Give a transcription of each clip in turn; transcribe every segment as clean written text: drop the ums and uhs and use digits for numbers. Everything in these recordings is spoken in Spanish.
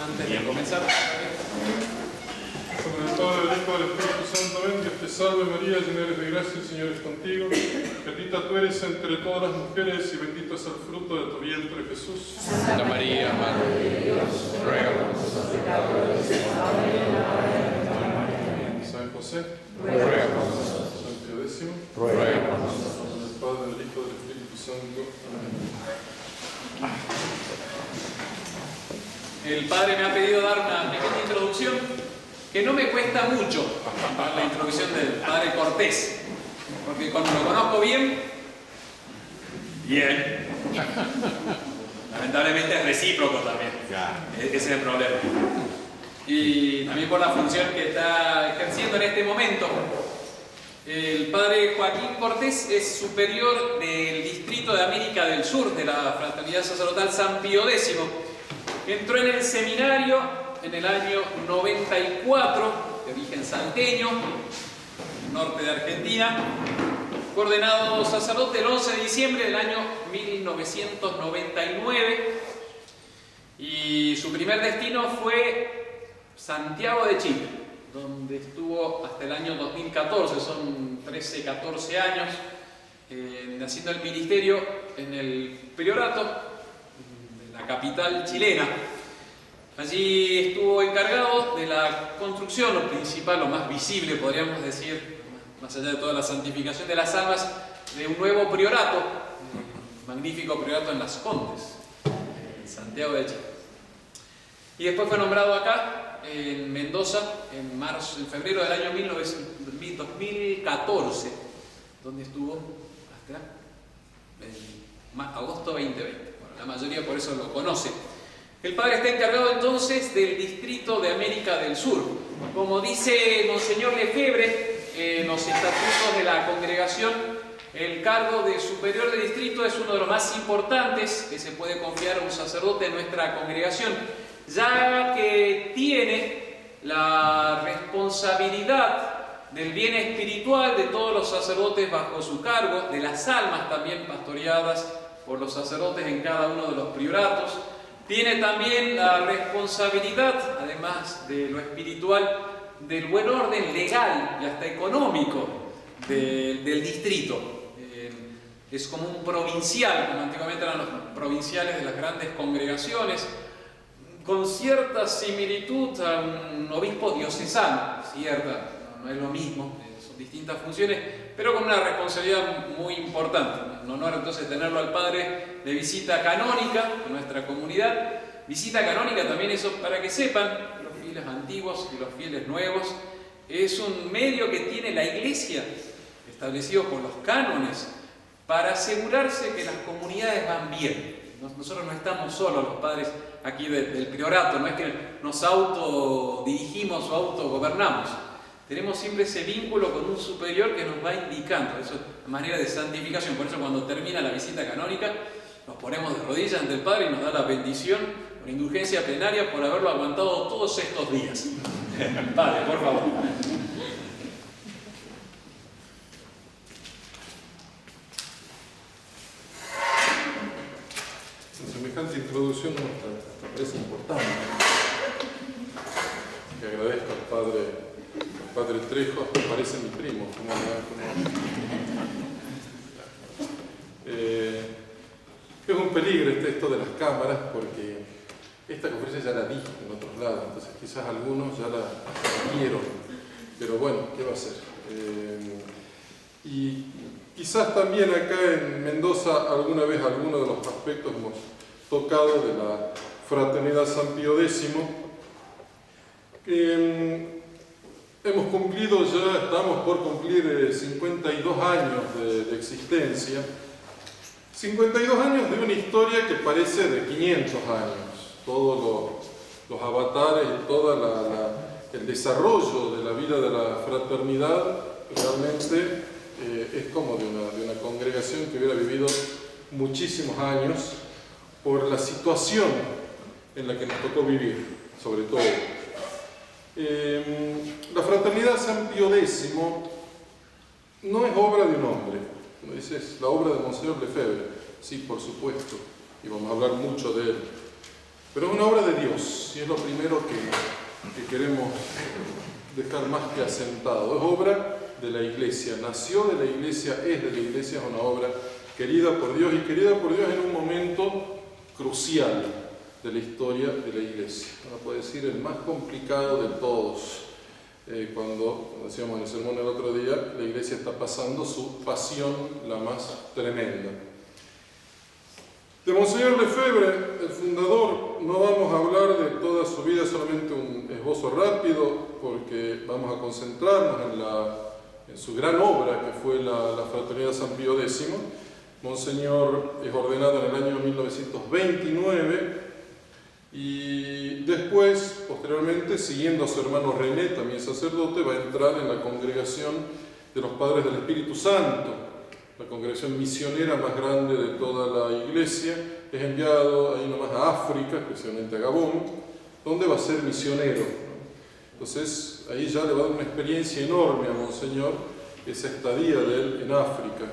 Antes de comenzar. Sobre el Padre, del Hijo y del Espíritu Santo, ven, Dios te salve María, llena eres de gracia, el Señor es contigo. Bendita tú eres entre todas las mujeres y bendito es el fruto de tu vientre, Jesús. Santa María, Madre de Dios, ruega por nosotros pecadores, ahora y en la hora de nuestra muerte. San José, Ruega por nosotros. San Pío X, Ruega por nosotros. del Padre, del Hijo y del Espíritu Santo. Amén. El Padre me ha pedido dar una pequeña introducción que no me cuesta mucho, la introducción del Padre Cortés, porque cuando lo conozco bien, lamentablemente es recíproco también, ese es el problema. Y también por la función que está ejerciendo en este momento. El Padre Joaquín Cortés es superior del Distrito de América del Sur de la Fraternidad Sacerdotal San Pío X. Entró en el seminario en el año 94, de origen salteño, norte de Argentina. Fue ordenado sacerdote el 11 de diciembre del año 1999 y su primer destino fue Santiago de Chile, donde estuvo hasta el año 2014, son 13, 14 años, haciendo el ministerio en el priorato de la capital chilena. Allí estuvo encargado de la construcción, lo principal, lo más visible, podríamos decir, más allá de toda la santificación de las almas, de un nuevo priorato, un magnífico priorato en Las Condes, en Santiago de Chile. Y después fue nombrado acá, en Mendoza, en febrero del año 2014, donde estuvo hasta agosto 2020. Bueno, la mayoría por eso lo conoce. El Padre está encargado entonces del Distrito de América del Sur. Como dice Monseñor Lefebvre en los estatutos de la congregación, el cargo de superior de distrito es uno de los más importantes que se puede confiar a un sacerdote en nuestra congregación, ya que tiene la responsabilidad del bien espiritual de todos los sacerdotes bajo su cargo, de las almas también pastoreadas por los sacerdotes en cada uno de los prioratos. Tiene también la responsabilidad, además de lo espiritual, del buen orden legal y hasta económico del distrito. Es como un provincial, como antiguamente eran los provinciales de las grandes congregaciones, con cierta similitud a un obispo diocesano, cierta, no es lo mismo, son distintas funciones, pero con una responsabilidad muy importante. Un honor entonces tenerlo al Padre de visita canónica en nuestra comunidad. Visita canónica también, eso para que sepan, los fieles antiguos y los fieles nuevos, es un medio que tiene la Iglesia, establecido por los cánones, para asegurarse que las comunidades van bien. Nosotros no estamos solos, los padres aquí del priorato, no es que nos autodirigimos o autogobernamos. Tenemos siempre ese vínculo con un superior que nos va indicando, eso es la manera de santificación. Por eso cuando termina la visita canónica nos ponemos de rodillas ante el Padre y nos da la bendición, una indulgencia plenaria por haberlo aguantado todos estos días. Padre, por favor. Semejante introducción nos parece importante. Y agradezco al Padre Trejo, me parece mi primo. Es un peligro esto de las cámaras, porque esta conferencia ya la dije en otros lados, entonces quizás algunos ya la vieron, pero bueno, ¿qué va a hacer? Y quizás también acá en Mendoza alguna vez alguno de los aspectos hemos tocado de la Fraternidad San Pío X. Hemos cumplido ya, estamos por cumplir 52 años de existencia. 52 años de una historia que parece de 500 años. Todos los avatares y todo el desarrollo de la vida de la fraternidad realmente es como de una congregación que hubiera vivido muchísimos años por la situación en la que nos tocó vivir, sobre todo. La Fraternidad San Pío X no es obra de un hombre, como dices, la obra de Monseñor Lefebvre, sí, por supuesto, y vamos a hablar mucho de él, Pero es una obra de Dios, y es lo primero que queremos dejar más que asentado. Es obra de la Iglesia, nació de la Iglesia, es de la Iglesia, es una obra querida por Dios, y querida por Dios en un momento crucial de la historia de la Iglesia. Uno puede decir el más complicado de todos. Cuando decíamos en el sermón el otro día, la Iglesia está pasando su pasión la más tremenda. De Monseñor Lefebvre, el fundador, no vamos a hablar de toda su vida, solamente un esbozo rápido, porque vamos a concentrarnos en su gran obra, que fue la Fraternidad San Pío X. Monseñor es ordenado en el año 1929 y después, posteriormente, siguiendo a su hermano René, también sacerdote, va a entrar en la congregación de los Padres del Espíritu Santo, la congregación misionera más grande de toda la Iglesia. Es enviado ahí nomás a África, especialmente a Gabón, donde va a ser misionero. Entonces, ahí ya le va a dar una experiencia enorme a Monseñor esa estadía de él en África.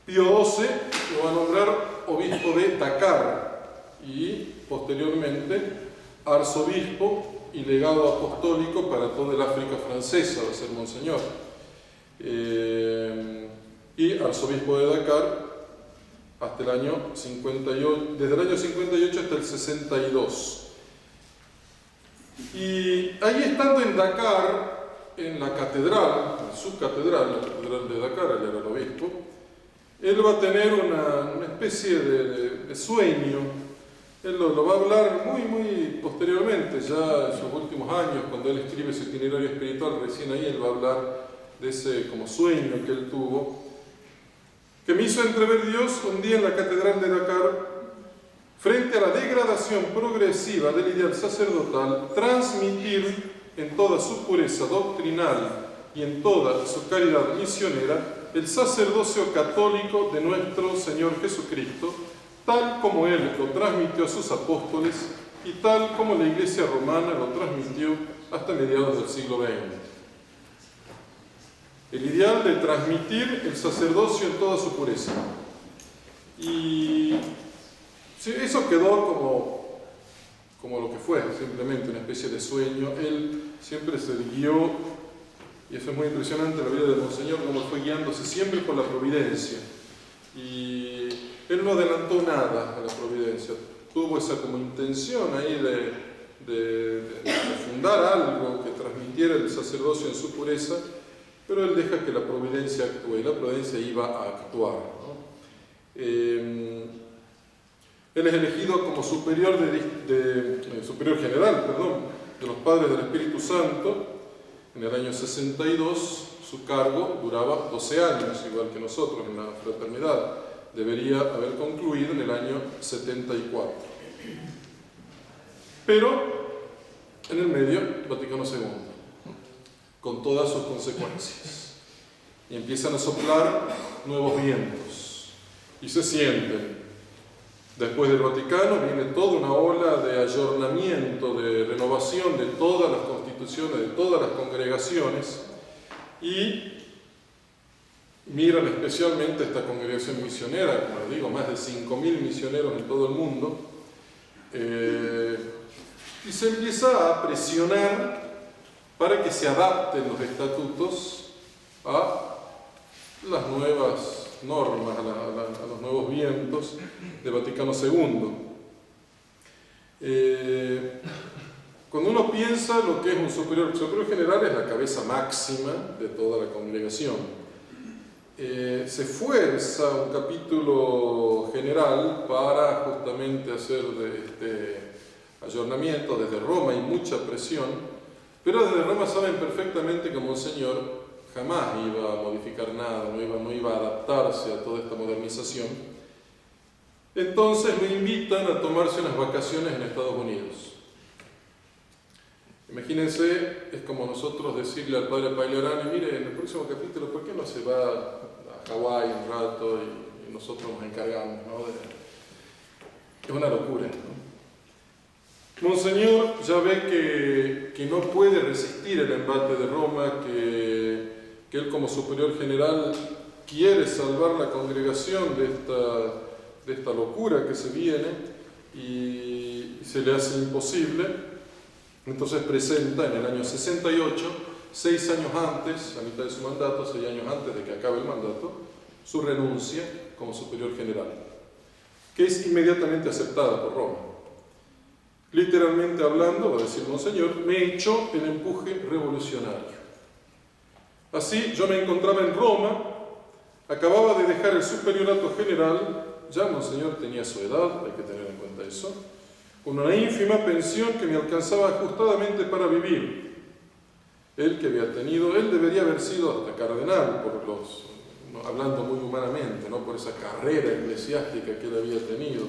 Pío XII lo va a nombrar obispo de Dakar y posteriormente arzobispo y legado apostólico para toda el África francesa, va a ser Monseñor. Y arzobispo de Dakar hasta el año 58, desde el año 58 hasta el 62. Y ahí estando en Dakar, en la catedral, en su catedral, la catedral de Dakar, él era el obispo, él va a tener una especie de sueño. Él lo va a hablar muy posteriormente, ya en sus últimos años, cuando él escribe su itinerario espiritual, recién ahí él va a hablar de ese como sueño que él tuvo, que me hizo entrever Dios un día en la catedral de Dakar, frente a la degradación progresiva del ideal sacerdotal, transmitir en toda su pureza doctrinal y en toda su caridad misionera el sacerdocio católico de nuestro Señor Jesucristo, tal como Él lo transmitió a sus apóstoles y tal como la Iglesia romana lo transmitió hasta mediados del siglo XX. El ideal de transmitir el sacerdocio en toda su pureza. Y sí, eso quedó como lo que fue, simplemente una especie de sueño. Él siempre se guió, y eso es muy impresionante, la vida del Monseñor, como fue guiándose siempre por la providencia. Y él no adelantó nada a la providencia, tuvo esa como intención ahí de fundar algo que transmitiera el sacerdocio en su pureza, pero él deja que la providencia actúe, y la providencia iba a actuar, ¿no? Él es elegido como superior general, de los Padres del Espíritu Santo en el año 62. Su cargo duraba 12 años, igual que nosotros en la fraternidad. Debería haber concluido en el año 74. Pero en el medio, Vaticano II, con todas sus consecuencias. Y empiezan a soplar nuevos vientos. Y se sienten. Después del Vaticano viene toda una ola de ayornamiento, de renovación de todas las constituciones, de todas las congregaciones. Y miran especialmente esta congregación misionera, como les digo, más de 5.000 misioneros en todo el mundo. Y se empieza a presionar para que se adapten los estatutos a las nuevas normas, a los nuevos vientos de Vaticano II. Cuando uno piensa lo que es un superior general, es la cabeza máxima de toda la congregación. Se fuerza un capítulo general para justamente hacer ayornamiento desde Roma, y mucha presión, pero desde Roma saben perfectamente que Monseñor jamás iba a modificar nada, no iba a adaptarse a toda esta modernización. Entonces lo invitan a tomarse unas vacaciones en Estados Unidos. Imagínense, es como nosotros decirle al padre Pagliarani: mire, en el próximo capítulo, ¿por qué no se va a Hawái un rato y nosotros nos encargamos, ¿no? Es una locura, ¿no? Monseñor ya ve que no puede resistir el embate de Roma, que él como superior general quiere salvar la congregación de esta locura que se viene, y se le hace imposible. Entonces presenta en el año 68, 6 años antes, a mitad de su mandato, 6 años antes de que acabe el mandato, su renuncia como superior general, que es inmediatamente aceptada por Roma. Literalmente hablando, va a decir Monseñor, me echó el empuje revolucionario. Así, yo me encontraba en Roma, acababa de dejar el superiorato general, ya Monseñor tenía su edad, hay que tener en cuenta eso, con una ínfima pensión que me alcanzaba ajustadamente para vivir. Él que había tenido, él debería haber sido hasta cardenal, hablando muy humanamente, ¿no? Por esa carrera eclesiástica que él había tenido.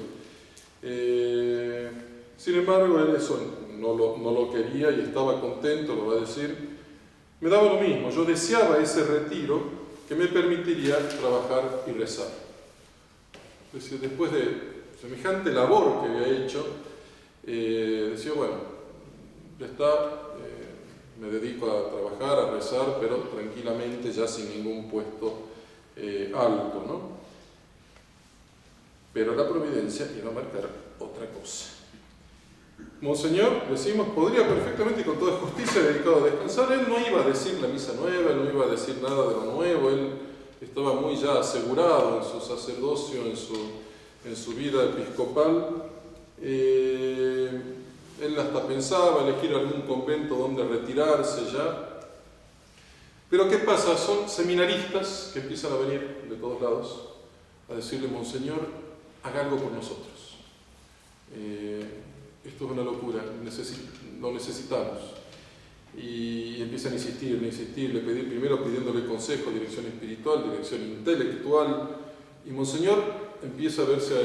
Sin embargo, él eso no lo quería y estaba contento, lo va a decir. Me daba lo mismo, yo deseaba ese retiro que me permitiría trabajar y rezar. Es decir, después de semejante labor que había hecho, decía, bueno, ya está, me dedico a trabajar, a rezar, pero tranquilamente, ya sin ningún puesto alto, ¿no? Pero la providencia iba a marcar otra cosa. Monseñor, decimos, podría perfectamente y con toda justicia dedicado a descansar. Él no iba a decir la misa nueva, él no iba a decir nada de lo nuevo, él estaba muy ya asegurado en su sacerdocio, en su vida episcopal. Él hasta pensaba elegir algún convento donde retirarse ya. Pero ¿qué pasa? Son seminaristas que empiezan a venir de todos lados a decirle, Monseñor, haga algo por nosotros. Esto es una locura, lo necesitamos. Y empiezan a insistirle, primero pidiéndole consejo, dirección espiritual, dirección intelectual. Y Monseñor empieza a verse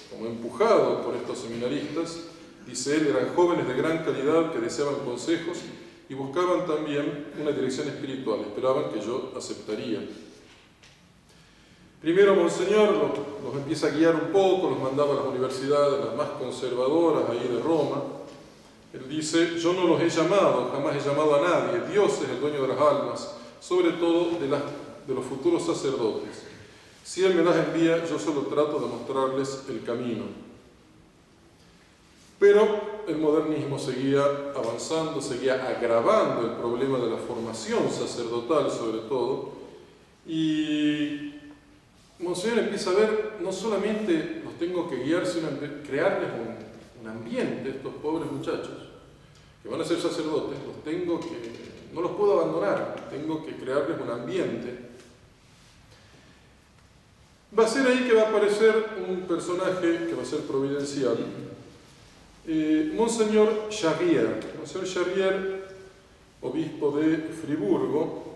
como empujado por estos seminaristas. Dice él, eran jóvenes de gran calidad que deseaban consejos y buscaban también una dirección espiritual, esperaban que yo aceptaría. Primero Monseñor los empieza a guiar un poco, los mandaba a las universidades, las más conservadoras ahí de Roma. Él dice, yo no los he llamado, jamás he llamado a nadie, Dios es el dueño de las almas, sobre todo de los futuros sacerdotes. Si Él me las envía, yo solo trato de mostrarles el camino. Pero el modernismo seguía avanzando, seguía agravando el problema de la formación sacerdotal sobre todo, y Monseñor empieza a ver, no solamente los tengo que guiar, sino crearles un ambiente, estos pobres muchachos que van a ser sacerdotes, no los puedo abandonar, tengo que crearles un ambiente. Va a ser ahí que va a aparecer un personaje que va a ser providencial, Monseñor Charrier. Monseñor Charrier, obispo de Friburgo,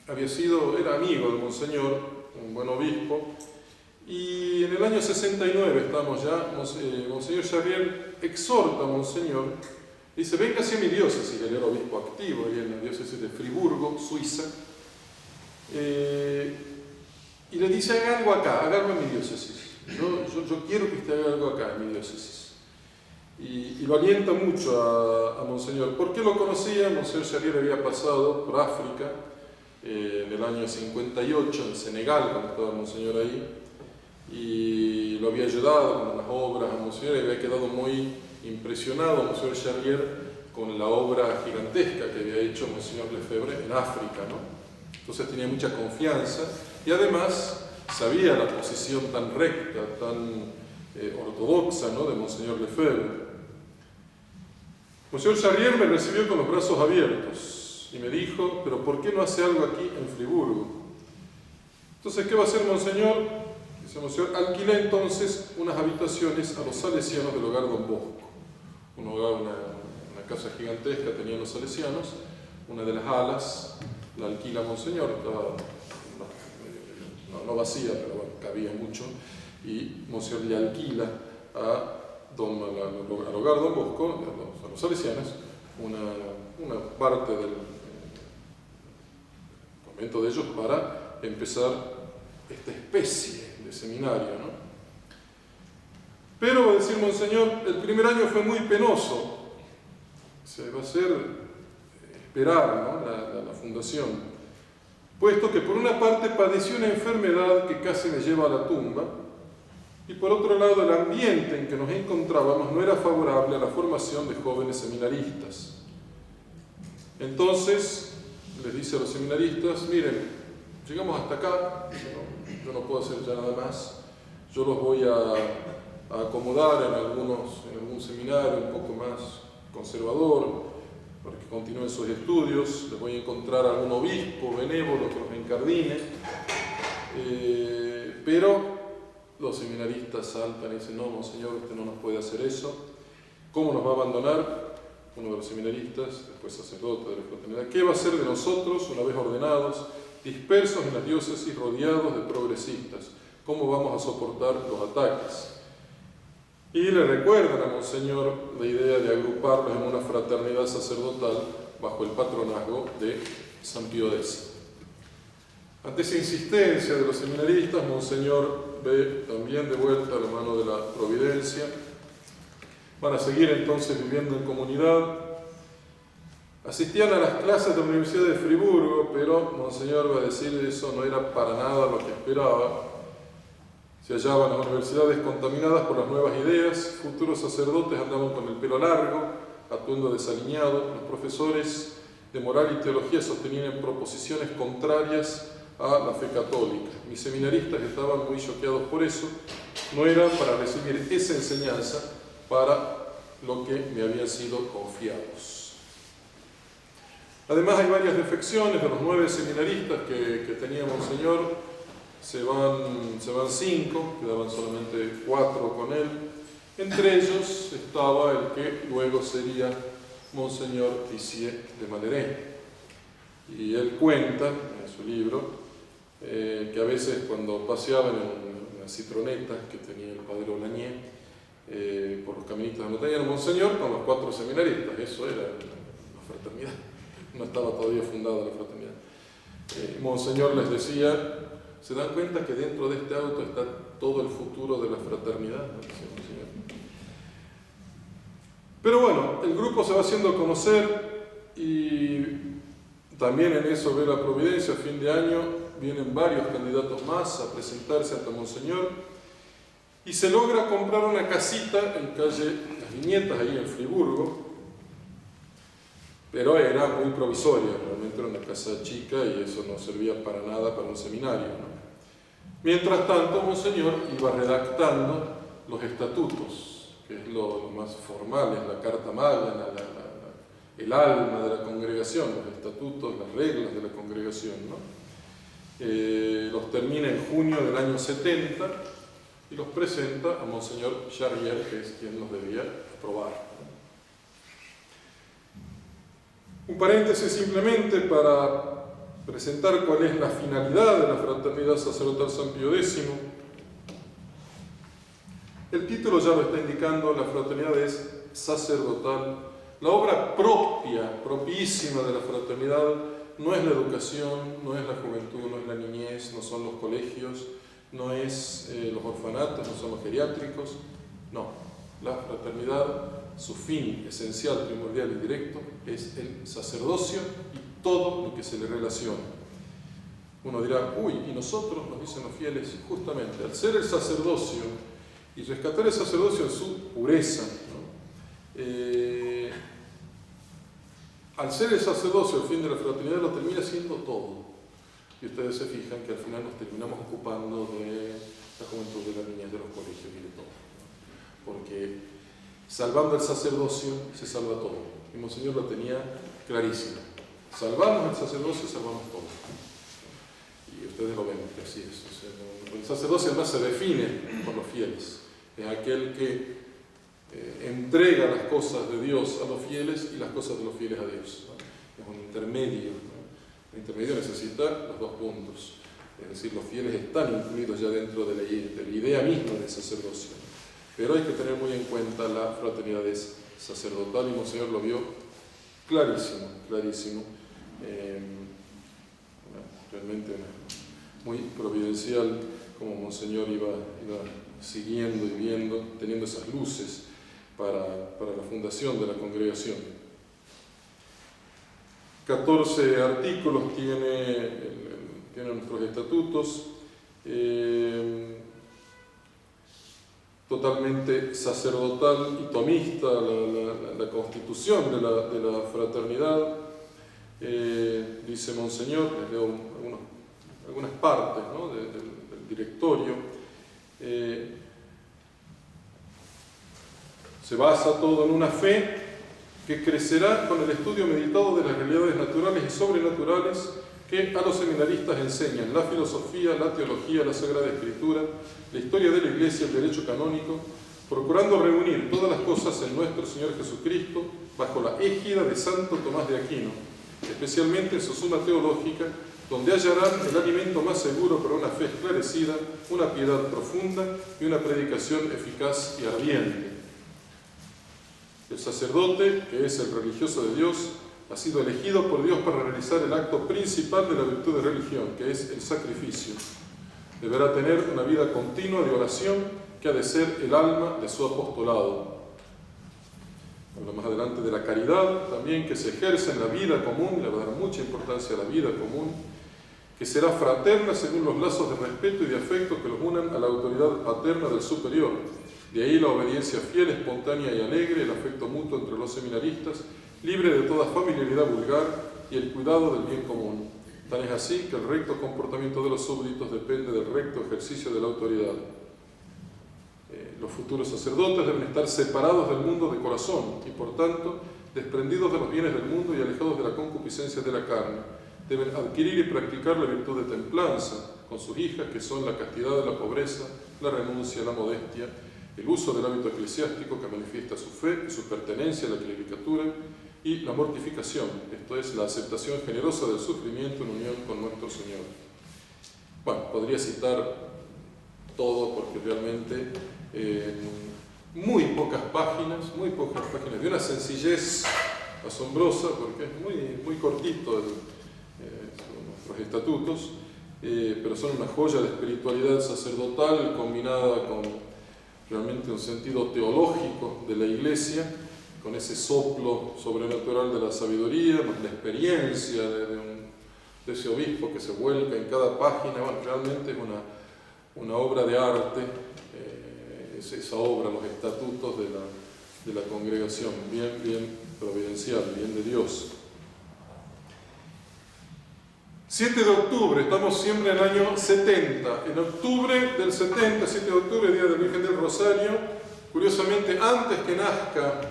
era amigo de Monseñor, un buen obispo, y en el año 69 estamos ya, Monseñor Charrier exhorta a Monseñor, dice, venga hacia mi diócesis, él era obispo activo ahí en la diócesis de Friburgo, Suiza, y le dice, haga algo acá, haga algo en mi diócesis, yo quiero que usted haga algo acá en mi diócesis. Y lo alienta mucho a Monseñor. ¿Por qué lo conocía? Monseñor Charrier había pasado por África en el año 58, en Senegal, cuando estaba Monseñor ahí, y lo había ayudado con unas obras a Monseñor, y había quedado muy impresionado Monseñor Charrier con la obra gigantesca que había hecho Monseñor Lefebvre en África, ¿no? Entonces tenía mucha confianza y además sabía la posición tan recta, tan ortodoxa, ¿no?, de Monseñor Lefebvre. Monseñor Charrier me recibió con los brazos abiertos y me dijo, pero ¿por qué no hace algo aquí en Friburgo? Entonces, ¿qué va a hacer Monseñor? Dice Monseñor, alquilé entonces unas habitaciones a los salesianos del hogar Don Bosco. Un hogar, una casa gigantesca tenían los salesianos, una de las alas la alquila Monseñor, estaba no vacía, pero bueno, cabía mucho, y Monseñor le alquila al hogar Don Bosco, a los salesianos, una parte del convento de ellos para empezar esta especie de seminario, ¿no? Pero, va a decir Monseñor, el primer año fue muy penoso, se va a hacer esperar, ¿no?, la fundación, puesto que por una parte padecí una enfermedad que casi me lleva a la tumba, Y por otro lado, el ambiente en que nos encontrábamos no era favorable a la formación de jóvenes seminaristas. Entonces, les dice a los seminaristas, miren, llegamos hasta acá, yo no puedo hacer ya nada más, yo los voy a acomodar en algún seminario un poco más conservador, para que continúen sus estudios, les voy a encontrar algún obispo benévolo que los encardine, pero los seminaristas saltan y dicen, no, monseñor, usted no nos puede hacer eso. ¿Cómo nos va a abandonar? Uno de los seminaristas, después sacerdote de la fraternidad, ¿qué va a hacer de nosotros una vez ordenados, dispersos en las diócesis, rodeados de progresistas? ¿Cómo vamos a soportar los ataques? Y le recuerdan a monseñor la idea de agruparlos en una fraternidad sacerdotal bajo el patronazgo de San Pío X. Ante esa insistencia de los seminaristas, monseñor ve también de vuelta la mano de la providencia. Van a seguir entonces viviendo en comunidad. Asistían a las clases de la Universidad de Friburgo, pero monseñor va a decir eso no era para nada lo que esperaba. Se hallaban las universidades contaminadas por las nuevas ideas, futuros sacerdotes andaban con el pelo largo, atuendo desaliñado, los profesores de moral y teología sostenían proposiciones contrarias a la fe católica. Mis seminaristas estaban muy choqueados por eso, no era para recibir esa enseñanza para lo que me habían sido confiados. Además hay varias defecciones de los 9 seminaristas que tenía monseñor. Se van 5, quedaban solamente 4 con él. Entre ellos estaba el que luego sería monseñor Tissier de Malherén. Y él cuenta en su libro que a veces cuando paseaban en una citroneta que tenía el padre Olagnier por los caminitos de la montaña, era monseñor con los 4 seminaristas. Eso era la fraternidad. No estaba todavía fundada la fraternidad. Monseñor les decía, ¿se dan cuenta que dentro de este auto está todo el futuro de la fraternidad? Pero bueno, el grupo se va haciendo conocer y también en eso ve la providencia. A fin de año vienen varios candidatos más a presentarse ante monseñor y se logra comprar una casita en calle Las Viñetas, ahí en Friburgo, pero era muy provisoria, realmente era una casa chica y eso no servía para nada para un seminario, ¿no? Mientras tanto, monseñor iba redactando los estatutos, que es lo más formal, es la carta magna, el alma de la congregación, los estatutos, las reglas de la congregación, ¿no? Los termina en junio del año 70 y los presenta a monseñor Charrier, que es quien los debía aprobar, ¿no? Un paréntesis simplemente para presentar cuál es la finalidad de la Fraternidad Sacerdotal San Pío X. El título ya lo está indicando, la fraternidad es sacerdotal. La obra propiísima de la fraternidad no es la educación, no es la juventud, no es la niñez, no son los colegios, no es los orfanatos, no son los geriátricos, no. La fraternidad, su fin esencial, primordial y directo, es el sacerdocio y todo lo que se le relaciona. Uno dirá, uy, y nosotros, nos dicen los fieles, justamente al ser el sacerdocio y rescatar el sacerdocio en su pureza, ¿no? Al ser el sacerdocio el fin de la fraternidad, lo termina siendo todo. Y ustedes se fijan que al final nos terminamos ocupando de la juventud, de la niñez, de los colegios y de todo, ¿no? Porque salvando el sacerdocio se salva todo. Y monseñor lo tenía clarísimo. Salvamos el sacerdocio, salvamos todo. Y ustedes lo ven, que así es. O sea, el sacerdocio además se define por los fieles. Es aquel que entrega las cosas de Dios a los fieles y las cosas de los fieles a Dios, ¿no? Es un intermedio, ¿no? El intermedio necesita los 2 puntos. Es decir, los fieles están incluidos ya dentro de la idea misma del sacerdocio. Pero hay que tener muy en cuenta la fraternidad es sacerdotal y monseñor lo vio clarísimo, clarísimo. Realmente muy providencial como monseñor iba siguiendo y viendo, teniendo esas luces para la fundación de la congregación. 14 artículos tienen nuestros estatutos. totalmente sacerdotal y tomista la constitución de la fraternidad. Dice Monseñor, les leo algunas partes, ¿no?, del directorio. Se basa todo en una fe que crecerá con el estudio meditado de las realidades naturales y sobrenaturales que a los seminaristas enseñan la filosofía, la teología, la Sagrada Escritura, la historia de la Iglesia, el derecho canónico, procurando reunir todas las cosas en nuestro Señor Jesucristo bajo la égida de Santo Tomás de Aquino, especialmente en su Suma Teológica, donde hallarán el alimento más seguro para una fe esclarecida, una piedad profunda y una predicación eficaz y ardiente. El sacerdote, que es el religioso de Dios, ha sido elegido por Dios para realizar el acto principal de la virtud de religión, que es el sacrificio. Deberá tener una vida continua de oración que ha de ser el alma de su apostolado. Habla más adelante de la caridad también que se ejerce en la vida común, le va a dar mucha importancia a la vida común, que será fraterna según los lazos de respeto y de afecto que los unan a la autoridad paterna del superior. De ahí la obediencia fiel, espontánea y alegre, el afecto mutuo entre los seminaristas, libre de toda familiaridad vulgar y el cuidado del bien común. Tan es así que el recto comportamiento de los súbditos depende del recto ejercicio de la autoridad. Los futuros sacerdotes deben estar separados del mundo de corazón y, por tanto, desprendidos de los bienes del mundo y alejados de la concupiscencia de la carne. Deben adquirir y practicar la virtud de templanza con sus hijas, que son la castidad de la pobreza, la renuncia, la modestia, el uso del hábito eclesiástico que manifiesta su fe y su pertenencia a la clericatura, y la mortificación, esto es, la aceptación generosa del sufrimiento en unión con nuestro Señor. Bueno, podría citar todo porque realmente muy pocas páginas, de una sencillez asombrosa, porque es muy cortito nuestros estatutos, pero son una joya de espiritualidad sacerdotal combinada con realmente un sentido teológico de la Iglesia, con ese soplo sobrenatural de la sabiduría, más la experiencia de ese obispo que se vuelca en cada página. Bueno, realmente es una obra de arte, es esa obra, los estatutos de la congregación, bien providencial, bien de Dios. 7 de octubre, estamos siempre en el año 70. En octubre del 70, 7 de octubre, Día de la Virgen del Rosario, curiosamente, antes que nazca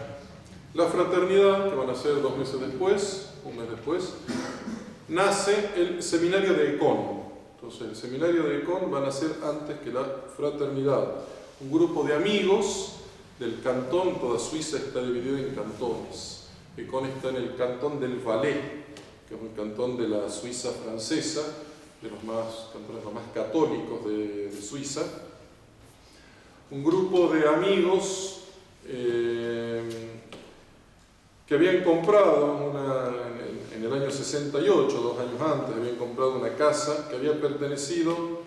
la fraternidad, que van a ser 2 meses después, un mes después, nace el seminario de Ecón. Entonces, el seminario de Ecón va a nacer antes que la fraternidad. Un grupo de amigos del cantón, toda Suiza está dividida en cantones. Ecón está en el cantón del Valais, que es un cantón de la Suiza francesa, de los cantones más católicos de Suiza. Un grupo de amigos que habían comprado en el año 68, 2 años antes, habían comprado una casa que había pertenecido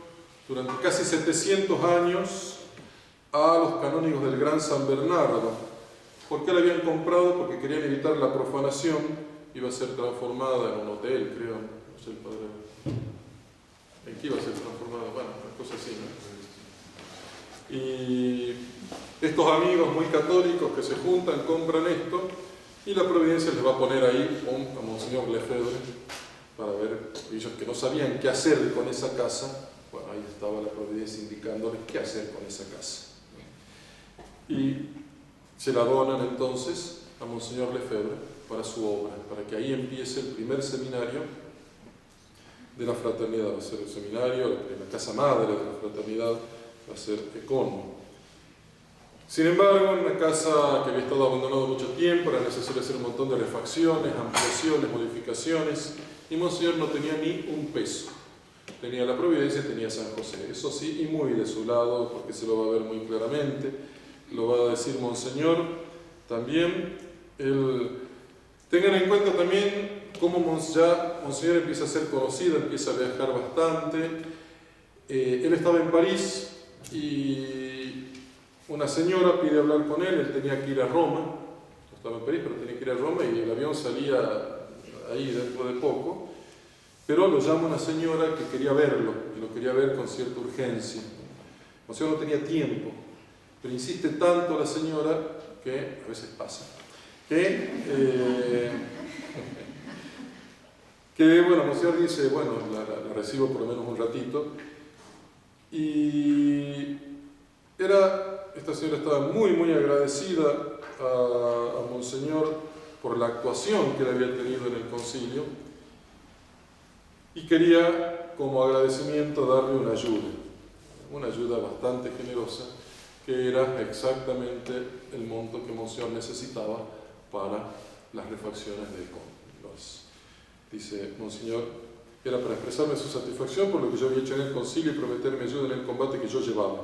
durante casi 700 años a los canónigos del Gran San Bernardo. ¿Por qué la habían comprado? Porque querían evitar la profanación. Iba a ser transformada en un hotel, creo, no sé el padre. ¿En qué iba a ser transformada? Bueno, una cosa así, ¿no? Y estos amigos muy católicos que se juntan, compran esto, y la providencia les va a poner ahí a Monseñor Lefebvre para ver, ellos que no sabían qué hacer con esa casa, bueno, ahí estaba la providencia indicándoles qué hacer con esa casa. Y se la donan entonces a Monseñor Lefebvre para su obra, para que ahí empiece el primer seminario de la fraternidad. Va a ser el seminario, la casa madre de la fraternidad, va a ser Ecón. Sin embargo, en una casa que había estado abandonada mucho tiempo, era necesario hacer un montón de refacciones, ampliaciones, modificaciones, y Monseñor no tenía ni un peso. Tenía la providencia, tenía San José, eso sí, y muy de su lado, porque se lo va a ver muy claramente, lo va a decir Monseñor también. Tengan en cuenta también cómo Monseñor empieza a ser conocido, empieza a viajar bastante. Él estaba en París y una señora pide hablar con él tenía que ir a Roma, no estaba en París, pero tenía que ir a Roma y el avión salía ahí dentro de poco, pero lo llama una señora que quería verlo, y lo quería ver con cierta urgencia. Monseñor no tenía tiempo, pero insiste tanto la señora que a veces pasa, que bueno, Monseñor dice, bueno, la recibo por lo menos un ratito, y esta señora estaba muy, muy agradecida a Monseñor por la actuación que él había tenido en el concilio, y quería, como agradecimiento, darle una ayuda bastante generosa, que era exactamente el monto que Monseñor necesitaba para las refacciones de ECON. Dice Monseñor, era para expresarme su satisfacción por lo que yo había hecho en el concilio y prometerme ayuda en el combate que yo llevaba,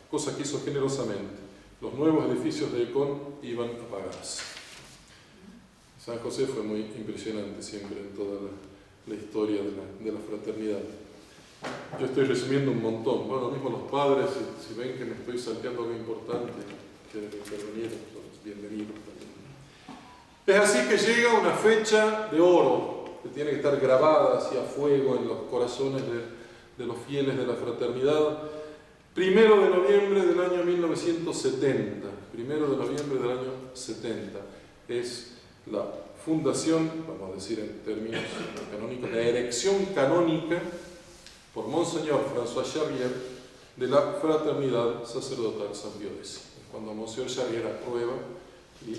cosa que hizo generosamente. Los nuevos edificios de ECON iban a pagarse. San José fue muy impresionante siempre en toda la historia de la fraternidad. Yo estoy resumiendo un montón. Bueno, lo mismo los padres, si ven que me estoy salteando algo importante, quieren intervenir, son bienvenidos también. Es así que llega una fecha de oro, que tiene que estar grabada hacia fuego en los corazones de los fieles de la fraternidad. 1 de noviembre del año 1970. 1 de noviembre del año 70. Es la fundación, vamos a decir en términos canónicos, la erección canónica por Monseñor François Charrier de la Fraternidad Sacerdotal San Pío X. Cuando Monseñor Charrier aprueba y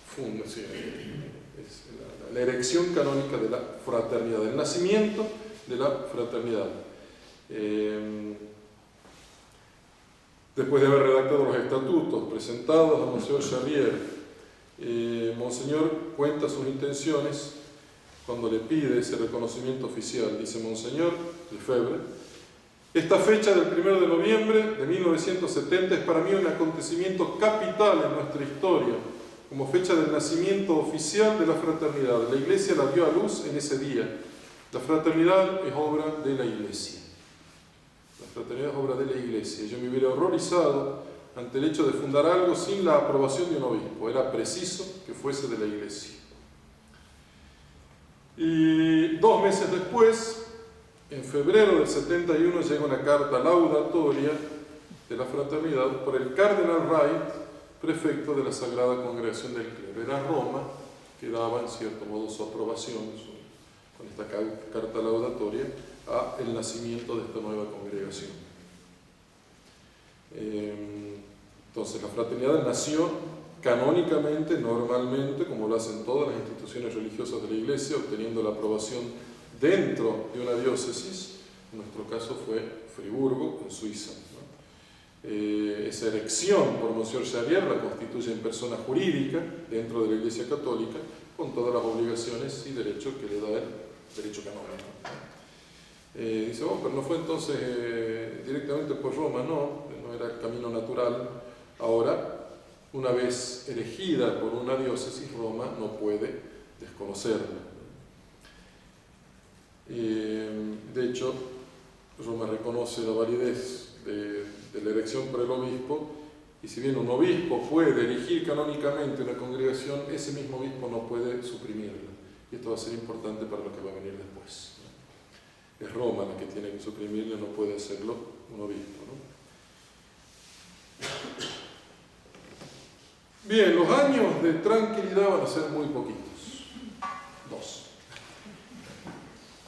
funda, sí, es la erección canónica de la fraternidad, el nacimiento de la fraternidad. Después de haber redactado los estatutos presentados a Monseñor Charrier, Monseñor cuenta sus intenciones cuando le pide ese reconocimiento oficial. Dice Monseñor Lefebvre: esta fecha del 1 de noviembre de 1970 es para mí un acontecimiento capital en nuestra historia, como fecha del nacimiento oficial de la fraternidad. La Iglesia la dio a luz en ese día. La fraternidad es obra de la Iglesia. La fraternidad es obra de la Iglesia. Yo me hubiera horrorizado ante el hecho de fundar algo sin la aprobación de un obispo. Era preciso que fuese de la Iglesia. Y 2 meses después, en febrero del 71, llega una carta laudatoria de la fraternidad por el cardenal Wright, prefecto de la Sagrada Congregación del Clero. Era Roma que daba, en cierto modo, su aprobación con esta carta laudatoria a el nacimiento de esta nueva congregación. Entonces, la fraternidad nació canónicamente, normalmente, como lo hacen todas las instituciones religiosas de la Iglesia, obteniendo la aprobación dentro de una diócesis. En nuestro caso fue Friburgo, en Suiza. Esa erección por Monseñor Charrier la constituye en persona jurídica dentro de la Iglesia Católica, con todas las obligaciones y derechos que le da el derecho canónico. Dice, pero no fue entonces directamente por Roma, no era el camino natural. Ahora, una vez elegida por una diócesis, Roma no puede desconocerla. De hecho, Roma reconoce la validez de la elección por el obispo, y si bien un obispo puede elegir canónicamente una congregación, ese mismo obispo no puede suprimirla. Y esto va a ser importante para lo que va a venir después. Es Roma la que tiene que suprimirla, no puede hacerlo un obispo, ¿no? Bien, los años de tranquilidad van a ser muy poquitos. 2.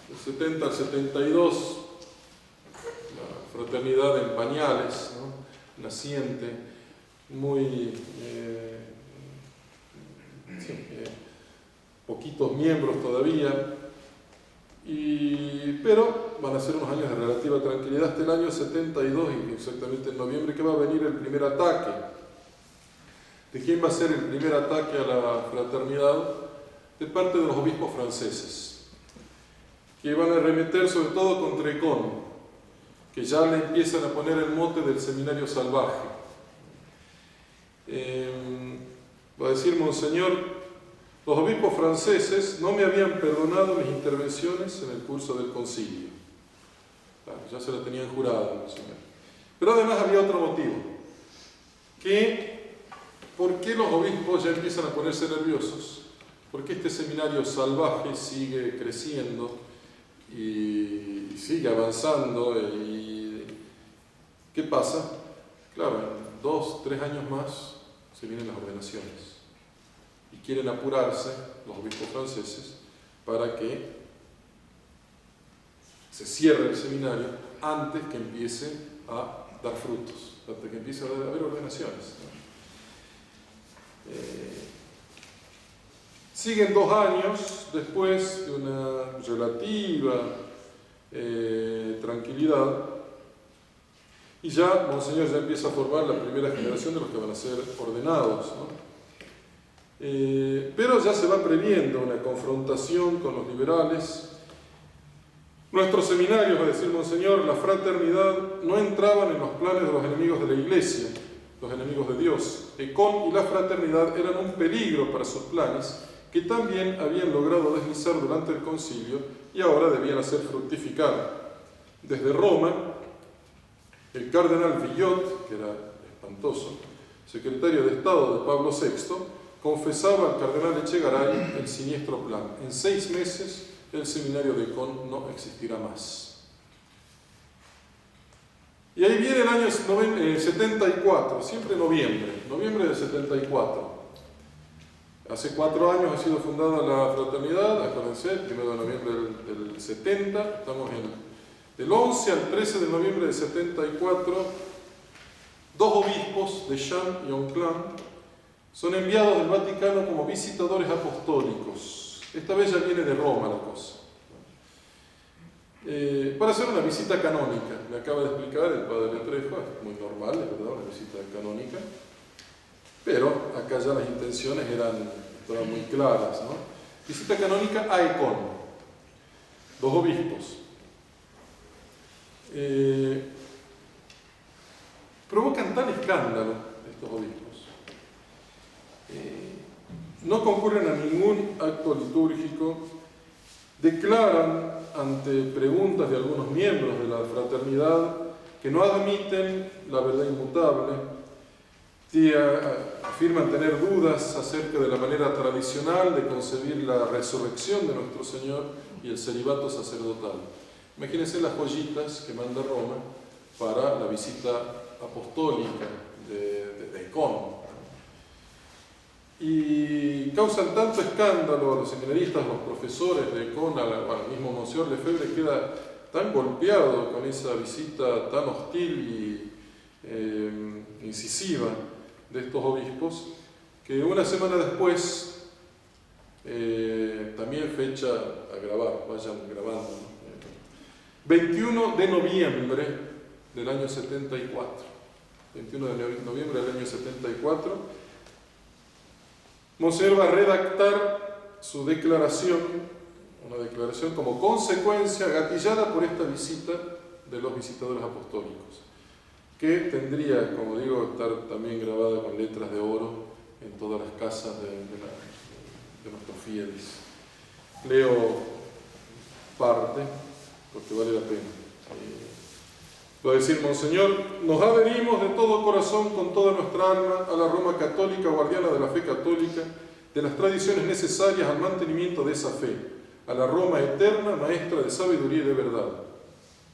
Del 70 al 72, la fraternidad en pañales, ¿no? Naciente, muy poquitos miembros todavía, pero van a ser unos años de relativa tranquilidad hasta el año 72, y exactamente en noviembre, que va a venir el primer ataque. ¿De quién va a ser el primer ataque a la fraternidad? De parte de los obispos franceses, que van a arremeter sobre todo contra Econ, que ya le empiezan a poner el mote del seminario salvaje. Va a decir Monseñor: los obispos franceses no me habían perdonado mis intervenciones en el curso del concilio. Claro, ya se la tenían jurado, Monseñor. Pero además había otro motivo, que ¿por qué los obispos ya empiezan a ponerse nerviosos? Porque este seminario salvaje sigue creciendo y sigue avanzando. ¿Y qué pasa? Claro, 2, 3 años más se vienen las ordenaciones. Y quieren apurarse los obispos franceses para que se cierre el seminario antes que empiece a dar frutos, antes que empiece a haber ordenaciones. Siguen 2 años después de una relativa tranquilidad, y ya Monseñor ya empieza a formar la primera generación de los que van a ser ordenados, ¿no? Pero ya se va previendo una confrontación con los liberales. Nuestros seminarios, va a decir Monseñor, la fraternidad no entraban en los planes de los enemigos de la Iglesia, los enemigos de Dios. Ecón y la fraternidad eran un peligro para sus planes, que también habían logrado deslizar durante el concilio y ahora debían hacer fructificar. Desde Roma, el cardenal Villot, que era espantoso, secretario de Estado de Pablo VI, confesaba al cardenal Echegaray el siniestro plan. En 6 meses el seminario de Ecón no existirá más. Y ahí viene el año 74, siempre noviembre del 74. Hace 4 años ha sido fundada la fraternidad, acuérdense, el 1 de noviembre del 70, estamos del 11 al 13 de noviembre del 74, 2 obispos de Cham y Onclán son enviados del Vaticano como visitadores apostólicos. Esta vez ya viene de Roma la cosa. Para hacer una visita canónica, me acaba de explicar el padre Trejo, es muy normal, es verdad, una visita canónica, pero acá ya las intenciones estaban muy claras, ¿no? Visita canónica a Ecón, 2 obispos. Provocan tal escándalo estos obispos. No concurren a ningún acto litúrgico, declaran ante preguntas de algunos miembros de la fraternidad que no admiten la verdad inmutable, afirman tener dudas acerca de la manera tradicional de concebir la resurrección de nuestro Señor y el celibato sacerdotal. Imagínense las joyitas que manda Roma para la visita apostólica de Ecón. Y causan tanto escándalo a los seminaristas, a los profesores de Ecón, al mismo Monseñor Lefebvre queda tan golpeado con esa visita tan hostil y incisiva de estos obispos, que una semana después, también fecha a grabar, vayan grabando, ¿no? 21 de noviembre del año 74. 21 de noviembre del año 74. Monseñor va a redactar su declaración, una declaración como consecuencia gatillada por esta visita de los visitadores apostólicos, que tendría, como digo, estar también grabada con letras de oro en todas las casas de nuestros fieles. Leo parte, porque vale la pena. Va a decir Monseñor: nos adherimos de todo corazón, con toda nuestra alma, a la Roma católica, guardiana de la fe católica, de las tradiciones necesarias al mantenimiento de esa fe, a la Roma eterna, maestra de sabiduría y de verdad.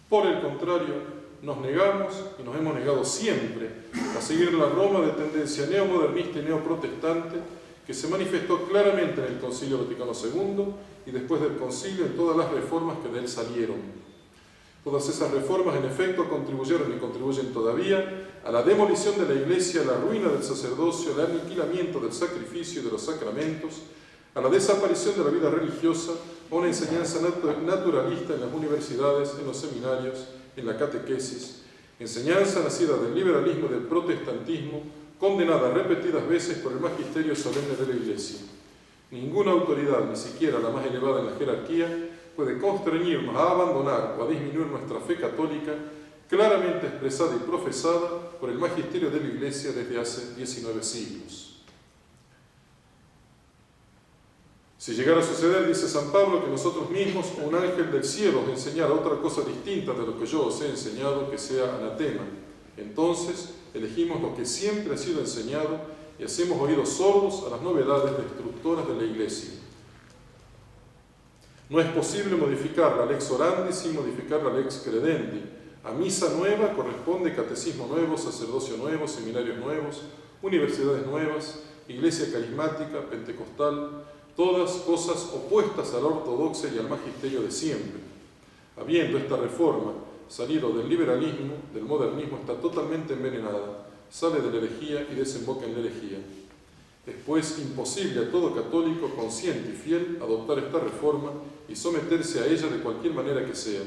Por el contrario, nos negamos, y nos hemos negado siempre, a seguir la Roma de tendencia neomodernista y neoprotestante, que se manifestó claramente en el Concilio Vaticano II y después del Concilio en todas las reformas que de él salieron. Todas esas reformas, en efecto, contribuyeron y contribuyen todavía a la demolición de la Iglesia, a la ruina del sacerdocio, al aniquilamiento del sacrificio y de los sacramentos, a la desaparición de la vida religiosa, a una enseñanza naturalista en las universidades, en los seminarios, en la catequesis, enseñanza nacida del liberalismo y del protestantismo, condenada repetidas veces por el magisterio solemne de la Iglesia. Ninguna autoridad, ni siquiera la más elevada en la jerarquía, puede constreñirnos a abandonar o a disminuir nuestra fe católica, claramente expresada y profesada por el magisterio de la Iglesia desde hace 19 siglos. Si llegara a suceder, dice San Pablo, que nosotros mismos o un ángel del cielo os enseñara otra cosa distinta de lo que yo os he enseñado, que sea anatema, entonces elegimos lo que siempre ha sido enseñado y hacemos oídos sordos a las novedades destructoras de la Iglesia. No es posible modificar la lex orandi sin modificar la lex credendi. A misa nueva corresponde catecismo nuevo, sacerdocio nuevo, seminarios nuevos, universidades nuevas, iglesia carismática, pentecostal, todas cosas opuestas a la ortodoxia y al magisterio de siempre. Habiendo esta reforma salido del liberalismo, del modernismo, está totalmente envenenada, sale de la herejía y desemboca en la herejía. Es pues imposible a todo católico consciente y fiel adoptar esta reforma y someterse a ella de cualquier manera que sea.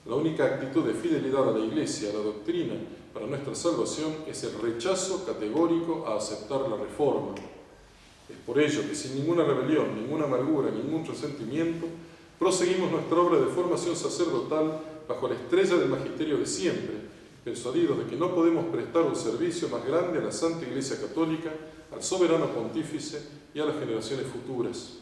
La única actitud de fidelidad a la Iglesia, a la doctrina, para nuestra salvación es el rechazo categórico a aceptar la reforma. Es por ello que sin ninguna rebelión, ninguna amargura, ningún resentimiento, proseguimos nuestra obra de formación sacerdotal bajo la estrella del magisterio de siempre, persuadidos de que no podemos prestar un servicio más grande a la Santa Iglesia Católica, al soberano pontífice y a las generaciones futuras.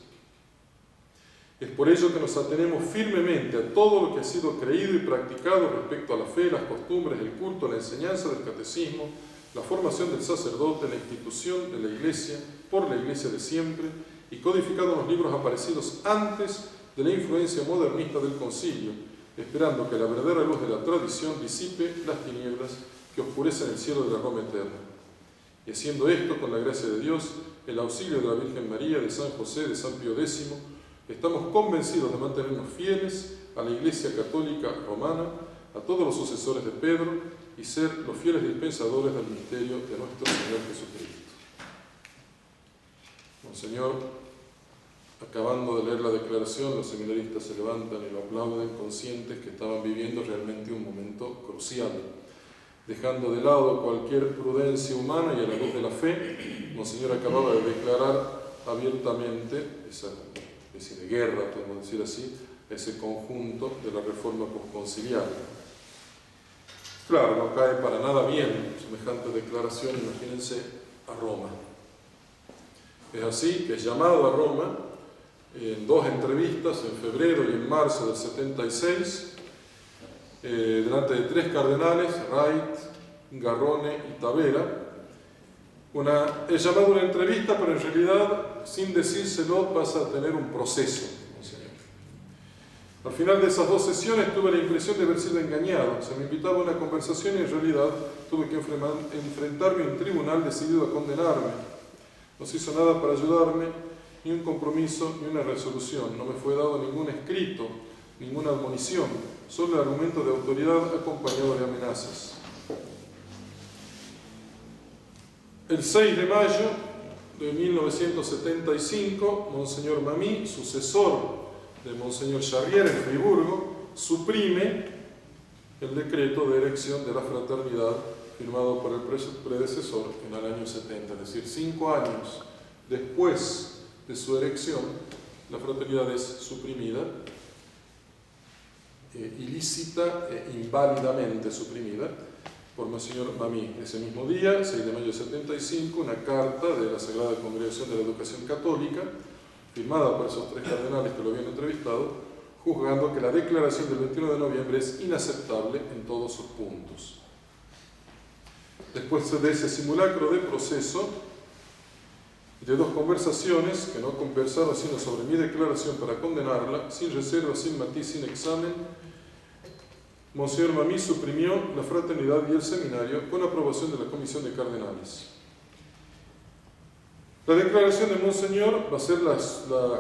Es por ello que nos atenemos firmemente a todo lo que ha sido creído y practicado respecto a la fe, las costumbres, el culto, la enseñanza del catecismo, la formación del sacerdote, la institución de la Iglesia, por la Iglesia de siempre, y codificado en los libros aparecidos antes de la influencia modernista del concilio, esperando que la verdadera luz de la tradición disipe las tinieblas que oscurecen el cielo de la Roma eterna. Y haciendo esto con la gracia de Dios, el auxilio de la Virgen María, de San José, de San Pío X, estamos convencidos de mantenernos fieles a la Iglesia Católica Romana, a todos los sucesores de Pedro, y ser los fieles dispensadores del misterio de nuestro Señor Jesucristo. Monseñor, acabando de leer la declaración, los seminaristas se levantan y lo aplauden, conscientes que estaban viviendo realmente un momento crucial. Dejando de lado cualquier prudencia humana y a la luz de la fe, Monseñor acababa de declarar abiertamente esa especie de guerra, podemos decir así, ese conjunto de la reforma posconciliar. Claro, no cae para nada bien semejante declaración, imagínense, a Roma. Es así que es llamado a Roma en dos entrevistas, en febrero y en marzo del 76, delante de tres cardenales, Wright, Garrone y Tavera. Es llamado una entrevista, pero en realidad, sin decírselo, pasa a tener un proceso. Al final de esas dos sesiones tuve la impresión de haber sido engañado. Se me invitaba a una conversación y en realidad tuve que enfrentarme a un tribunal decidido a condenarme. No se hizo nada para ayudarme, ni un compromiso, ni una resolución. No me fue dado ningún escrito, ninguna admonición, solo el argumento de autoridad acompañado de amenazas. El 6 de mayo de 1975, Monseñor Mamí, sucesor de Monseñor Charrier en Friburgo, suprime el decreto de erección de la fraternidad firmado por el predecesor en el año 70, es decir, 5 años después de su erección, la fraternidad es suprimida, ilícita e inválidamente suprimida por Monseñor Mamí. Ese mismo día, 6 de mayo de 75, una carta de la Sagrada Congregación de la Educación Católica, firmada por esos tres cardenales que lo habían entrevistado, juzgando que la declaración del 21 de noviembre es inaceptable en todos sus puntos. Después de ese simulacro de proceso, de dos conversaciones que no conversaron sino sobre mi declaración para condenarla, sin reserva, sin matiz, sin examen, Monseñor Mamí suprimió la fraternidad y el seminario con aprobación de la Comisión de Cardenales. La declaración de Monseñor va a ser la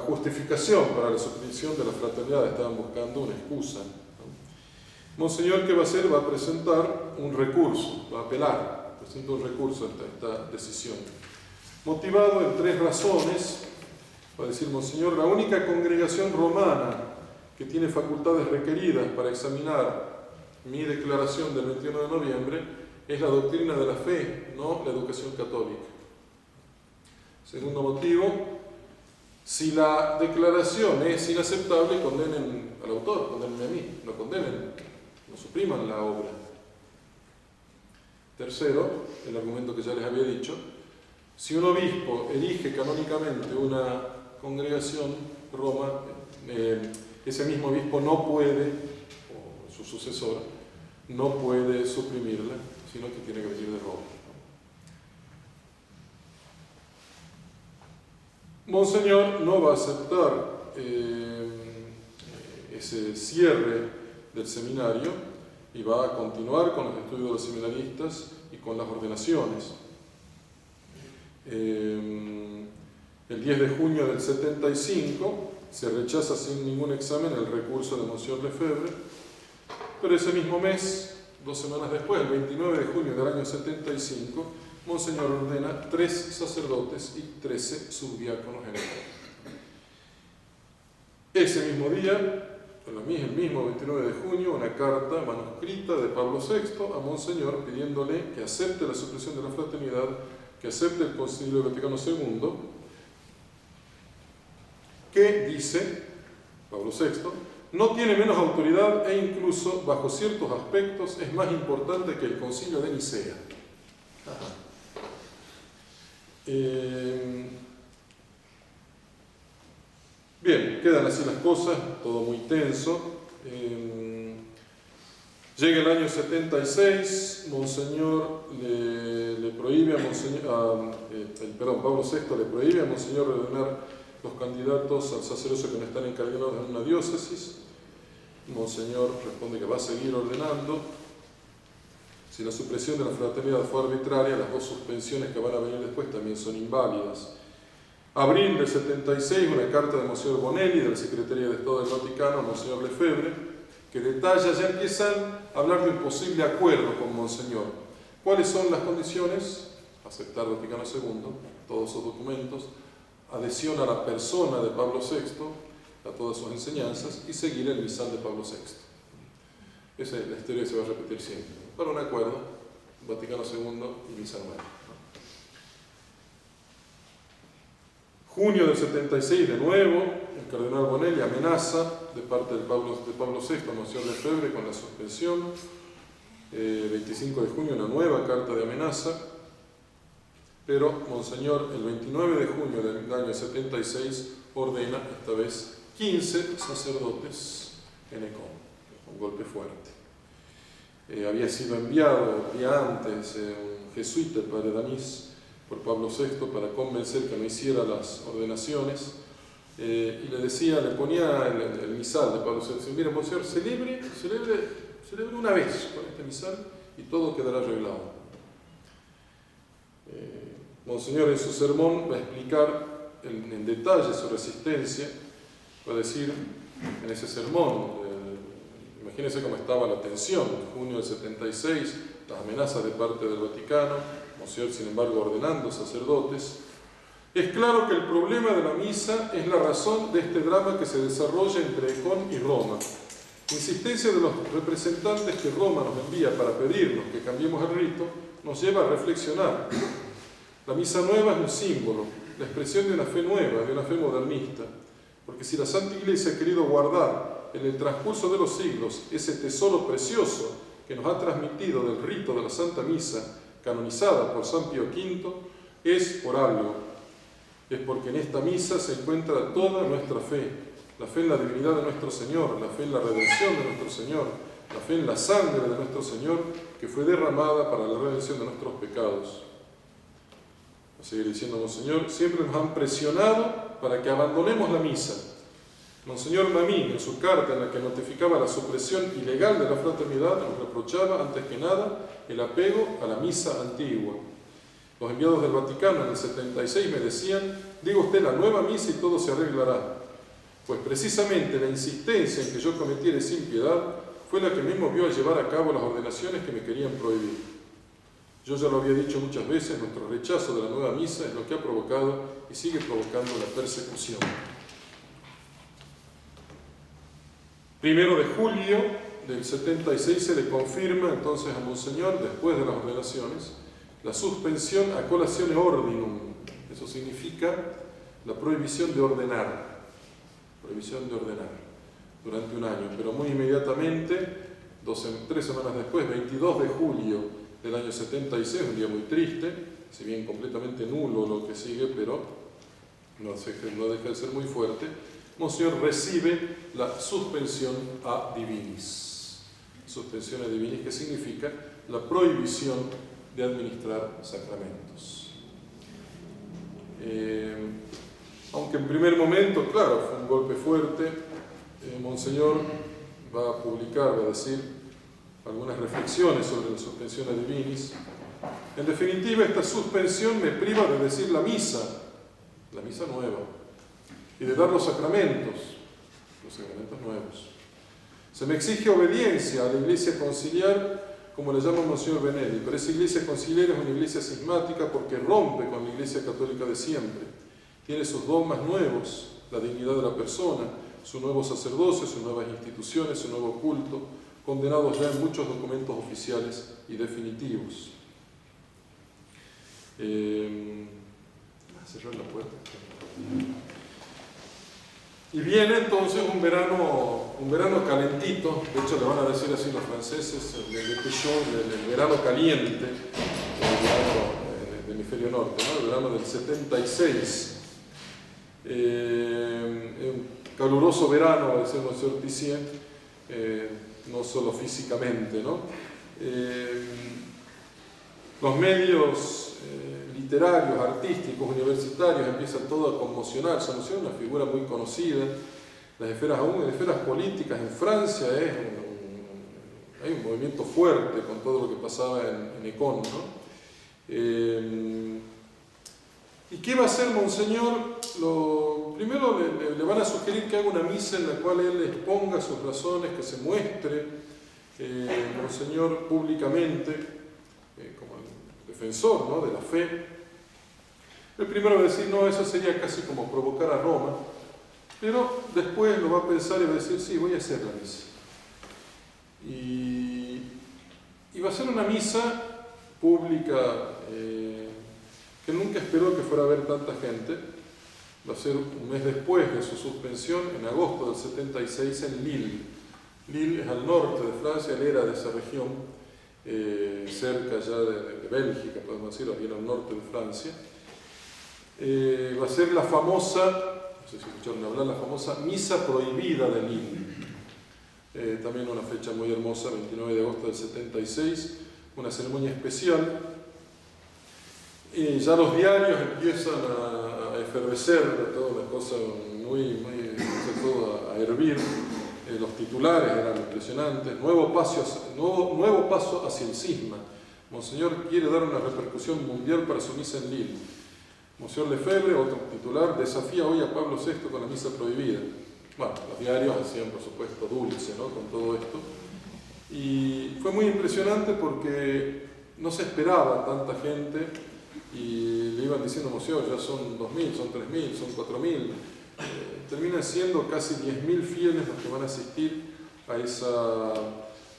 justificación para la supresión de la fraternidad. Estaban buscando una excusa, ¿no? Monseñor, ¿qué va a hacer? Va a presentar un recurso, va a apelar, presenta un recurso a esta decisión, motivado en 3 razones. Va a decir Monseñor, la única congregación romana que tiene facultades requeridas para examinar mi declaración del 21 de noviembre es la doctrina de la fe, no la educación católica. Segundo motivo, si la declaración es inaceptable, condenen al autor, condenen a mí, no condenen, no supriman la obra. Tercero, el argumento que ya les había dicho, si un obispo elige canónicamente una congregación, Roma, ese mismo obispo no puede, o su sucesor, no puede suprimirla, sino que tiene que venir de Roma. Monseñor no va a aceptar ese cierre del seminario y va a continuar con los estudios de los seminaristas y con las ordenaciones. El 10 de junio del 75 se rechaza sin ningún examen el recurso de Monsieur Lefebvre, pero ese mismo mes, 2 semanas después, el 29 de junio del año 75, Monseñor ordena 3 sacerdotes y 13 subdiáconos en el orden. Ese mismo día, el mismo 29 de junio, una carta manuscrita de Pablo VI a Monseñor pidiéndole que acepte la supresión de la fraternidad, que acepte el Concilio Vaticano II, que dice, Pablo VI, no tiene menos autoridad e incluso, bajo ciertos aspectos, es más importante que el Concilio de Nicea. Bien, quedan así las cosas, todo muy tenso. Llega el año 76, Monseñor le prohíbe a Pablo VI le prohíbe a Monseñor ordenar los candidatos al sacerdocio que no están encargados en una diócesis. Monseñor responde que va a seguir ordenando. Si la supresión de la fraternidad fue arbitraria, las 2 suspensiones que van a venir después también son inválidas. Abril del 76, una carta de Monseñor Bonelli, de la Secretaría de Estado del Vaticano, a Monseñor Lefebvre, que detalla, ya empiezan a hablar de un posible acuerdo con Monseñor. ¿Cuáles son las condiciones? Aceptar Vaticano II, todos sus documentos, adhesión a la persona de Pablo VI, a todas sus enseñanzas, y seguir el misal de Pablo VI. Esa es la historia que se va a repetir siempre. Para un acuerdo, Vaticano II y misa nueva. Junio del 76, de nuevo, el cardenal Bonelli amenaza de parte de Pablo VI a Monseñor Lefebvre con la suspensión. 25 de junio, una nueva carta de amenaza. Pero Monseñor, el 29 de junio del año 76, ordena esta vez 15 sacerdotes en Ecón. Un golpe fuerte. Había sido enviado día antes un jesuita, el padre Danís, por Pablo VI para convencer que no hiciera las ordenaciones, y le decía, le ponía el misal de Pablo VI, mire, Monseñor, celebre una vez con este misal y todo quedará arreglado. Monseñor en su sermón va a explicar en detalle su resistencia, va a decir en ese sermón, imagínense cómo estaba la tensión, en junio del 76, las amenazas de parte del Vaticano, Monseñor sin embargo ordenando sacerdotes. Es claro que el problema de la misa es la razón de este drama que se desarrolla entre Ecón y Roma. La insistencia de los representantes que Roma nos envía para pedirnos que cambiemos el rito nos lleva a reflexionar. La misa nueva es un símbolo, la expresión de una fe nueva, de una fe modernista, porque si la Santa Iglesia ha querido guardar en el transcurso de los siglos ese tesoro precioso que nos ha transmitido del rito de la Santa Misa, canonizada por San Pío V, es por algo. Es porque en esta misa se encuentra toda nuestra fe, la fe en la divinidad de nuestro Señor, la fe en la redención de nuestro Señor, la fe en la sangre de nuestro Señor que fue derramada para la redención de nuestros pecados. Va a seguir diciendo Monseñor, siempre nos han presionado para que abandonemos la misa. Monseñor Mamí, en su carta en la que notificaba la supresión ilegal de la fraternidad, nos reprochaba, antes que nada, el apego a la misa antigua. Los enviados del Vaticano en el 76 me decían, diga usted la nueva misa y todo se arreglará. Pues precisamente la insistencia en que yo cometiera esa impiedad fue la que me movió a llevar a cabo las ordenaciones que me querían prohibir. Yo ya lo había dicho muchas veces, nuestro rechazo de la nueva misa es lo que ha provocado y sigue provocando la persecución. 1 de julio del 76 se le confirma entonces a Monseñor, después de las ordenaciones, la suspensión a colatione ordinum. Eso significa la prohibición de ordenar. Prohibición de ordenar durante un año, pero muy inmediatamente, 3 semanas después, 22 de julio del año 76, un día muy triste, si bien completamente nulo lo que sigue, pero no deja de ser muy fuerte, Monseñor recibe la suspensión a divinis. Suspensión a divinis, que significa la prohibición de administrar sacramentos. Aunque en primer momento, claro, fue un golpe fuerte, Monseñor va a publicar, va a decir, algunas reflexiones sobre la suspensione divinis. En definitiva, esta suspensión me priva de decir la misa nueva, y de dar los sacramentos nuevos. Se me exige obediencia a la Iglesia conciliar, como le llama Monsignor Benelli, pero esa Iglesia conciliar es una Iglesia cismática porque rompe con la Iglesia católica de siempre. Tiene sus dogmas nuevos, la dignidad de la persona, su nuevo sacerdocio, sus nuevas instituciones, su nuevo culto, condenados ya en muchos documentos oficiales y definitivos. Cerrar la puerta. Y viene entonces un verano calentito, de hecho le van a decir así los franceses, el verano caliente, el verano del hemisferio norte, ¿no? El verano del 76. Un caluroso verano, va a decir Monsieur Tissier, no solo físicamente, ¿no? Los medios literarios, artísticos, universitarios empiezan todo a conmocionarse. Monsignor es una figura muy conocida, las esferas, aún en esferas políticas en Francia hay un movimiento fuerte con todo lo que pasaba en Econ, ¿no? ¿Y qué va a hacer Monseñor? Primero le van a sugerir que haga una misa en la cual él exponga sus razones, que se muestre Monseñor públicamente como el defensor, ¿no?, de la fe. El primero va a decir, no, eso sería casi como provocar a Roma, pero después lo va a pensar y va a decir, sí, voy a hacer la misa. Y va a ser una misa pública que nunca esperó que fuera a haber tanta gente. Va a ser un mes después de su suspensión, en agosto del 76, en Lille. Lille es al norte de Francia, él era de esa región, cerca ya de Bélgica, podemos decir, bien al norte de Francia. Va a ser la famosa, no sé si escucharon hablar, la famosa Misa Prohibida de Lille. También una fecha muy hermosa, 29 de agosto del 76, una ceremonia especial. Y ya los diarios empiezan a efervecer, toda una cosa muy todo a hervir. Los titulares eran impresionantes. Nuevo paso hacia el cisma. Monseñor quiere dar una repercusión mundial para su misa en Lille. Monsignor Lefebvre, otro titular, desafía hoy a Pablo VI con la misa prohibida. Bueno, los diarios hacían, por supuesto, dulce, ¿no?, con todo esto. Y fue muy impresionante porque no se esperaba tanta gente y le iban diciendo, Monsignor, ya son 2.000, son 3.000, son 4.000. Terminan siendo casi 10.000 fieles los que van a asistir a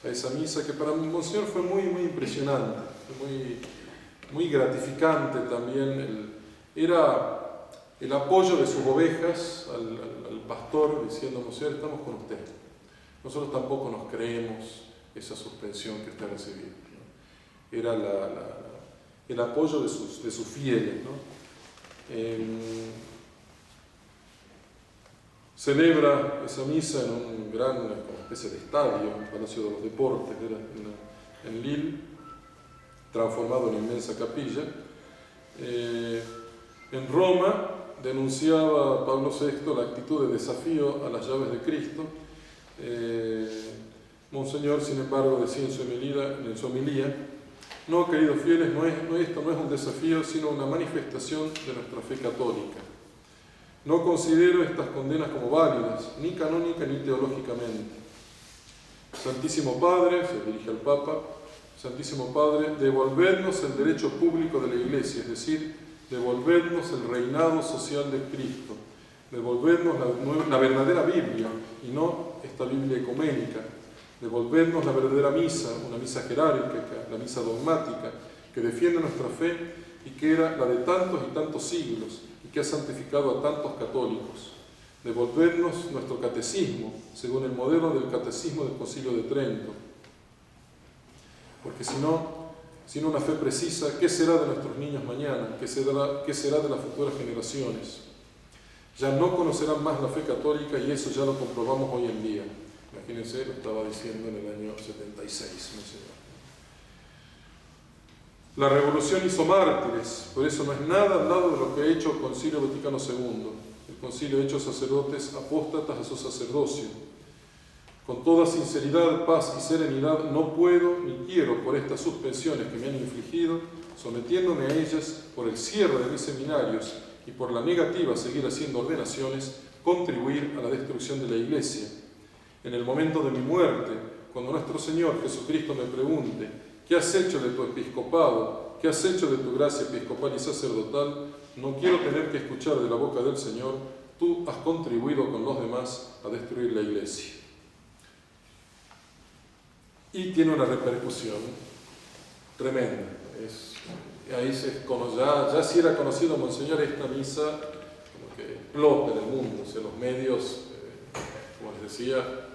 esa misa, que para Monsignor fue muy, muy impresionante, fue muy gratificante también. Era el apoyo de sus ovejas al pastor diciendo, Monsignor, estamos con usted. Nosotros tampoco nos creemos esa suspensión que usted ha recibido, ¿no? Era el apoyo de sus fieles, ¿no? Celebra esa misa en un gran, como especie de estadio, un Palacio de los Deportes, en Lille, transformado en inmensa capilla. En Roma denunciaba Pablo VI la actitud de desafío a las llaves de Cristo. Monseñor, sin embargo, decía en su homilía, no, queridos fieles, esto no es un desafío, sino una manifestación de nuestra fe católica. No considero estas condenas como válidas, ni canónica ni teológicamente. Santísimo Padre, se dirige al Papa, Santísimo Padre, devolvernos el derecho público de la Iglesia, es decir, devolvernos el reinado social de Cristo, devolvernos la verdadera Biblia y no esta Biblia ecuménica, devolvernos la verdadera misa, una misa jerárquica, la misa dogmática, que defiende nuestra fe y que era la de tantos y tantos siglos y que ha santificado a tantos católicos, devolvernos nuestro catecismo, según el modelo del catecismo del Concilio de Trento, porque si no una fe precisa, ¿qué será de nuestros niños mañana? ¿Qué será de las futuras generaciones? Ya no conocerán más la fe católica y eso ya lo comprobamos hoy en día. Imagínense, lo estaba diciendo en el año 76, Monseñor. La revolución hizo mártires, por eso no es nada al lado de lo que ha hecho el Concilio Vaticano II. El Concilio ha hecho sacerdotes apóstatas a su sacerdocio. Con toda sinceridad, paz y serenidad no puedo ni quiero, por estas suspensiones que me han infligido, sometiéndome a ellas por el cierre de mis seminarios y por la negativa a seguir haciendo ordenaciones, contribuir a la destrucción de la Iglesia. En el momento de mi muerte, cuando nuestro Señor Jesucristo me pregunte: ¿qué has hecho de tu episcopado? ¿Qué has hecho de tu gracia episcopal y sacerdotal? No quiero tener que escuchar de la boca del Señor: tú has contribuido con los demás a destruir la Iglesia. Y tiene una repercusión tremenda. Ahí ya si era conocido Monseñor, esta misa como que explota en el mundo. O sea, los medios, como les decía,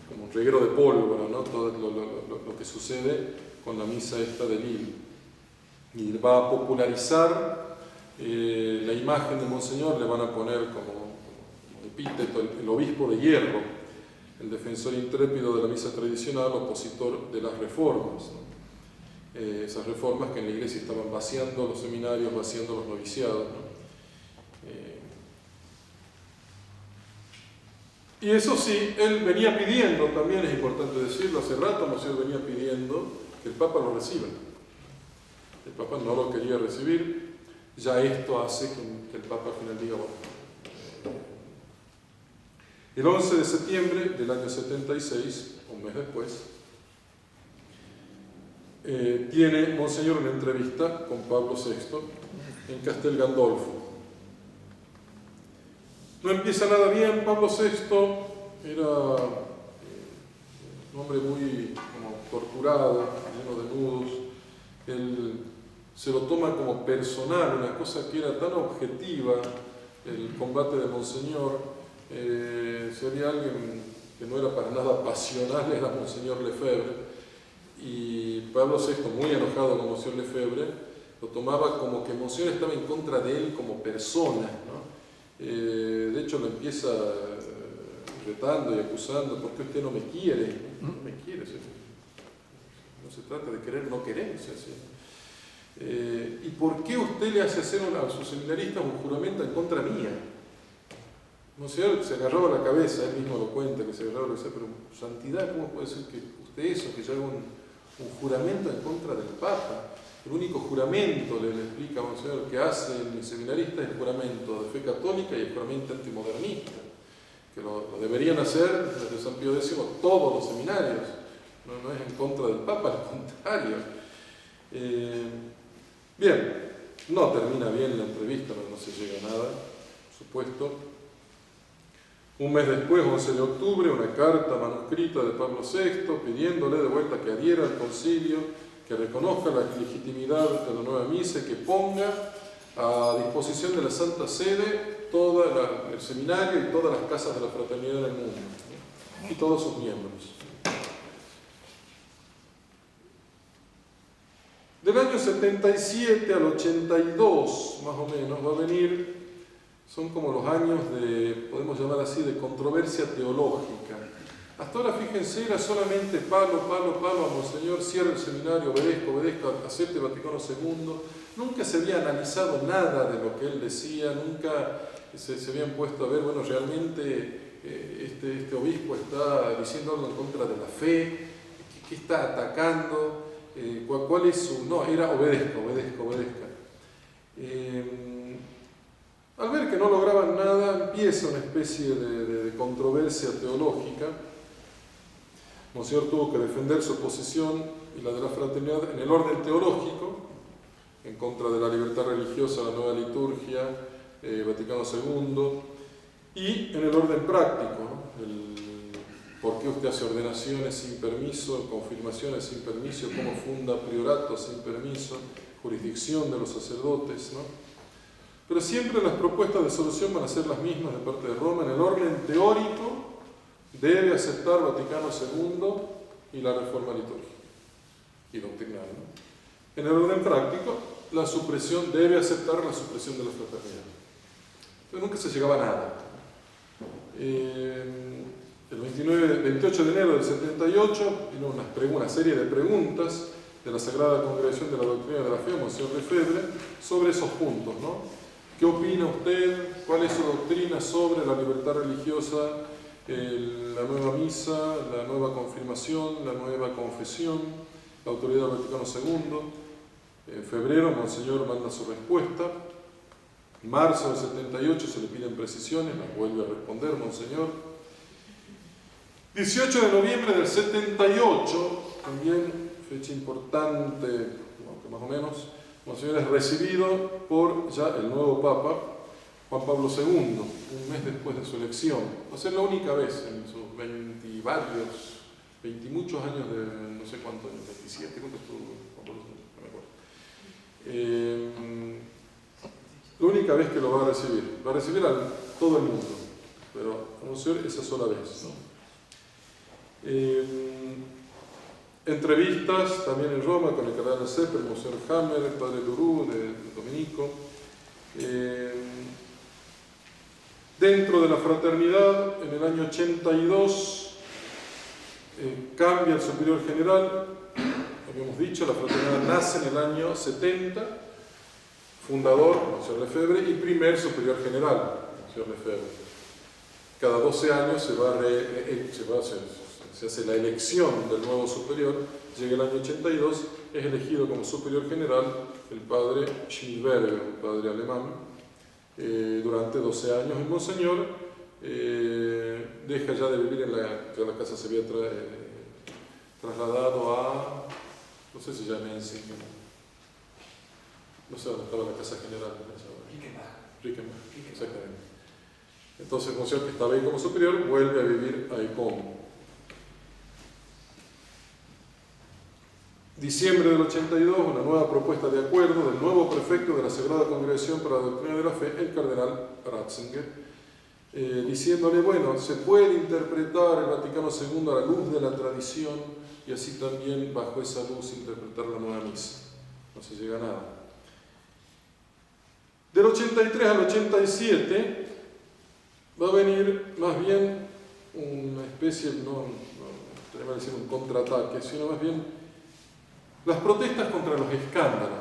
como un reguero de pólvora, ¿no? Todo lo que sucede con la misa esta de Lille. Y va a popularizar la imagen de Monseñor, le van a poner como epíteto el obispo de hierro, el defensor intrépido de la misa tradicional, opositor de las reformas, ¿no? Esas reformas que en la Iglesia estaban vaciando los seminarios, vaciando los noviciados, ¿no? Y eso sí, él venía pidiendo, también es importante decirlo, hace rato Monseñor venía pidiendo que el Papa lo reciba. El Papa no lo quería recibir, ya esto hace que el Papa al final diga: bueno. El 11 de septiembre del año 76, un mes después, tiene Monseñor una entrevista con Pablo VI en Castel Gandolfo. No empieza nada bien. Pablo VI era un hombre muy torturado, lleno de nudos. Él se lo toma como personal, una cosa que era tan objetiva, el combate de Monseñor. Si había alguien que no era para nada pasional, era Monseñor Lefebvre, y Pablo VI, muy enojado con Monseñor Lefebvre, lo tomaba como que Monseñor estaba en contra de él como persona, ¿no? De hecho lo empieza retando y acusando: ¿por qué usted no me quiere? No me quiere, no se trata de querer, no querer, ¿y por qué usted le hace hacer a sus seminaristas un juramento en contra mía? Monseñor se agarraba la cabeza, él mismo lo cuenta, que se agarraba la cabeza: pero santidad, ¿cómo puede ser que usted que yo haga un juramento en contra del Papa? El único juramento, le explica a Monseñor, que hace el seminarista es el juramento de fe católica y el juramento antimodernista, que lo deberían hacer desde San Pío X todos los seminarios, no es en contra del Papa, al contrario. Bien, no termina bien la entrevista, no se llega a nada, por supuesto. Un mes después, 11 de octubre, una carta manuscrita de Pablo VI pidiéndole de vuelta que adhiera al concilio, que reconozca la legitimidad de la nueva misa y que ponga a disposición de la Santa Sede todo el seminario y todas las casas de la fraternidad en el mundo, ¿no? Y todos sus miembros. Del año 77 al 82, más o menos, va a venir. Son como los años de, podemos llamar así, de controversia teológica. Hasta ahora, fíjense, era solamente palo a Monseñor: cierra el seminario, obedezca, acepte Vaticano II. Nunca se había analizado nada de lo que él decía, nunca se habían puesto a ver, bueno, realmente este obispo está diciendo algo en contra de la fe, ¿qué está atacando? ¿Cuál es su...? No, era obedezca. Al ver que no lograban nada, empieza una especie de controversia teológica. Monseñor tuvo que defender su posición y la de la fraternidad en el orden teológico, en contra de la libertad religiosa, la nueva liturgia, Vaticano II, y en el orden práctico, ¿no? ¿Por qué usted hace ordenaciones sin permiso, confirmaciones sin permiso, cómo funda prioratos sin permiso, jurisdicción de los sacerdotes, ¿no? Pero siempre las propuestas de solución van a ser las mismas de parte de Roma. En el orden teórico debe aceptar Vaticano II y la reforma litúrgica y doctrinal, ¿no? En el orden práctico, debe aceptar la supresión de la fraternidad. Pero nunca se llegaba a nada. El 28 de enero del 78 vino una serie de preguntas de la Sagrada Congregación de la Doctrina de la Fe, Monseñor Lefebvre, sobre esos puntos, ¿no? ¿Qué opina usted? ¿Cuál es su doctrina sobre la libertad religiosa la nueva misa, la nueva confirmación, la nueva confesión, la autoridad del Vaticano II. En febrero, Monseñor manda su respuesta. En marzo del 78 se le piden precisiones, las vuelve a responder Monseñor. 18 de noviembre del 78, también fecha importante, más o menos, Monseñor es recibido por ya el nuevo Papa, Juan Pablo II, un mes después de su elección. Va a ser la única vez en sus 20 y muchos años de, no sé cuántos años, 27, ¿cuánto estuvo Juan Pablo II? No me acuerdo. La única vez que lo va a recibir a todo el mundo, pero a Monseñor esa sola vez, ¿no? Entrevistas también en Roma con el cardenal Sepper, el Monseñor Hammer, el padre Lurú de Dominico. Dentro de la fraternidad, en el año 82, cambia el superior general. Habíamos dicho, la fraternidad nace en el año 70, fundador, Monseñor Lefebvre, y primer superior general, Monseñor Lefebvre. Cada 12 años se hace la elección del nuevo superior. Llega el año 82, es elegido como superior general el padre Schmidberger, un padre alemán, durante 12 años. Y Monseñor deja ya de vivir ya la casa se había trasladado a, no sé si ya en Ensingen, no sé dónde estaba la casa general. Rickenbach, exactamente. Entonces Monseñor, que estaba ahí como superior, vuelve a vivir a Icón. Diciembre del 82, una nueva propuesta de acuerdo del nuevo prefecto de la Sagrada Congregación para la Doctrina de la Fe, el cardenal Ratzinger, diciéndole, bueno, se puede interpretar el Vaticano II a la luz de la tradición y así también bajo esa luz interpretar la nueva misa. No se llega a nada. Del 83 al 87 va a venir más bien una especie, no tenemos que decir un contraataque, sino más bien las protestas contra los escándalos.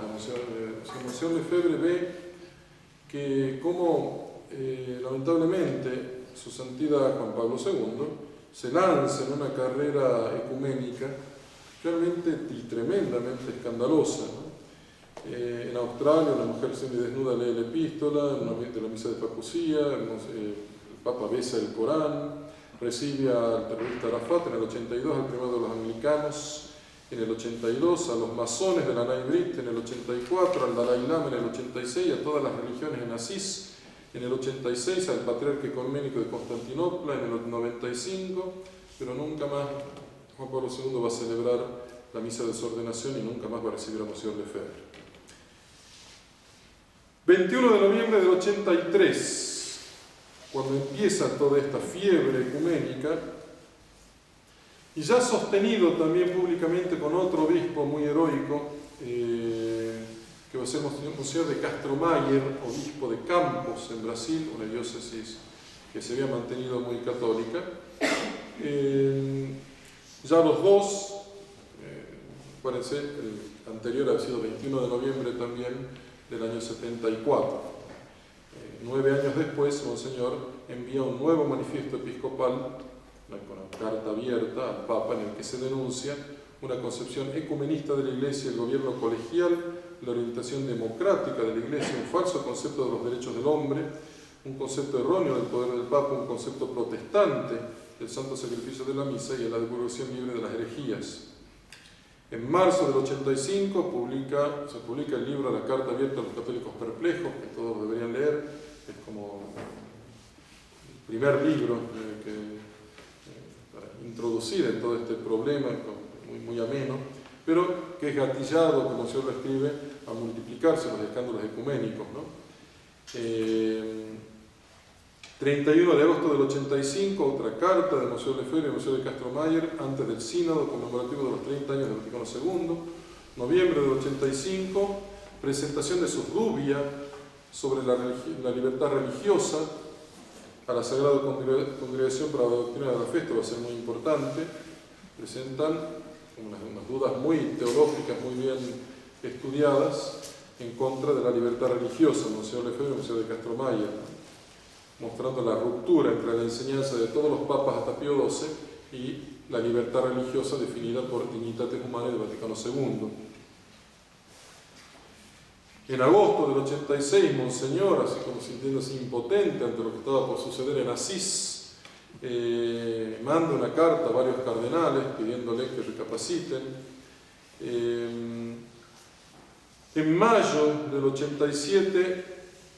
Monseñor Lefebvre ve que como lamentablemente su santidad Juan Pablo II se lanza en una carrera ecuménica realmente y tremendamente escandalosa, ¿no? En Australia una mujer semidesnuda lee la epístola de la misa de Pacucía, el Papa besa el Corán, recibe al terrorista Arafat en el 82 al primado de los anglicanos, en el 82 a los masones de la Nay Brit, en el 84 al Dalai Lama, en el 86 a todas las religiones en Asís, en el 86 al patriarca ecuménico de Constantinopla, en el 95, pero nunca más Juan Pablo II va a celebrar la misa de su ordenación y nunca más va a recibir a Monseñor Lefebvre. 21 de noviembre del 83, cuando empieza toda esta fiebre ecuménica, y ya sostenido también públicamente con otro obispo muy heroico, que va a ser Monseñor de Castromayer, obispo de Campos en Brasil, una diócesis que se había mantenido muy católica. Ya los dos, acuérdense, el anterior ha sido 21 de noviembre también del año 74. 9 años después, Monseñor envía un nuevo manifiesto episcopal, con una carta abierta al Papa en el que se denuncia una concepción ecumenista de la Iglesia, el gobierno colegial, la orientación democrática de la Iglesia, un falso concepto de los derechos del hombre, un concepto erróneo del poder del Papa, un concepto protestante del santo sacrificio de la misa y la divulgación libre de las herejías. En marzo del 85 se publica el libro La Carta Abierta a los Católicos Perplejos, que todos deberían leer, es como el primer libro para introducir en todo este problema, muy ameno, pero que es gatillado, como se lo escribe, a multiplicarse los escándalos ecuménicos, ¿no? 31 de agosto del 85, otra carta de Monseñor Lefebvre y Monseñor de Castromayer antes del sínodo conmemorativo de los 30 años del Vaticano II. Noviembre del 85, presentación de sus dubias sobre la libertad religiosa a la Sagrada Congregación para la Doctrina de la Fe. Esto va a ser muy importante. Presentan unas dudas muy teológicas, muy bien estudiadas en contra de la libertad religiosa, Monseñor Lefebvre y Monseñor de Castromayer. mostrando la ruptura entre la enseñanza de todos los papas hasta Pío XII y la libertad religiosa definida por Dignitatis Humanae del Vaticano II. En agosto del 86, Monseñor, así como sintiéndose impotente ante lo que estaba por suceder en Asís, manda una carta a varios cardenales pidiéndole que recapaciten. En mayo del 87,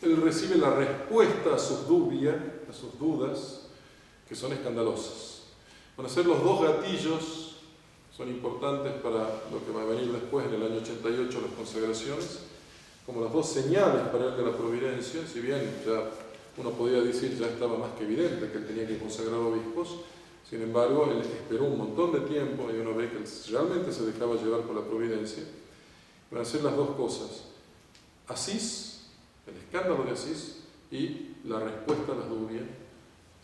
él recibe la respuesta a sus dudas, que son escandalosas. Van a ser los dos gatillos, son importantes para lo que va a venir después, en el año 88, las consagraciones, como las dos señales para él de la providencia. Si bien ya uno podía decir ya estaba más que evidente que él tenía que consagrar obispos, sin embargo él esperó un montón de tiempo y uno ve que él realmente se dejaba llevar por la providencia. Van a ser las dos cosas: Asís, el escándalo de Asís, y la respuesta a las dudas,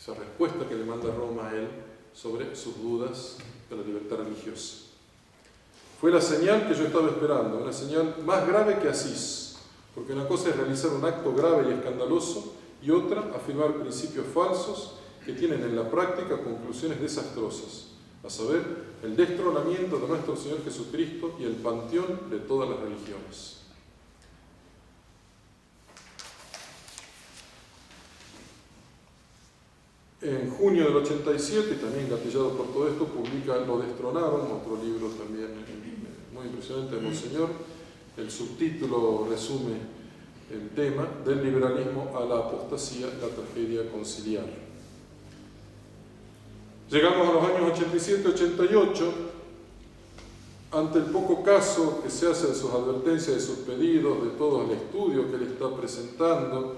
esa respuesta que le manda Roma a él sobre sus dudas de la libertad religiosa. Fue la señal que yo estaba esperando, una señal más grave que Asís, porque una cosa es realizar un acto grave y escandaloso, y otra, afirmar principios falsos que tienen en la práctica conclusiones desastrosas, a saber, el destronamiento de nuestro Señor Jesucristo y el panteón de todas las religiones. En junio del 87, también gatillado por todo esto, publica Lo destronaron, otro libro también muy impresionante de Monseñor. El subtítulo resume el tema: del liberalismo a la apostasía, la tragedia conciliar. Llegamos a los años 87-88, ante el poco caso que se hace de sus advertencias, de sus pedidos, de todo el estudio que él está presentando,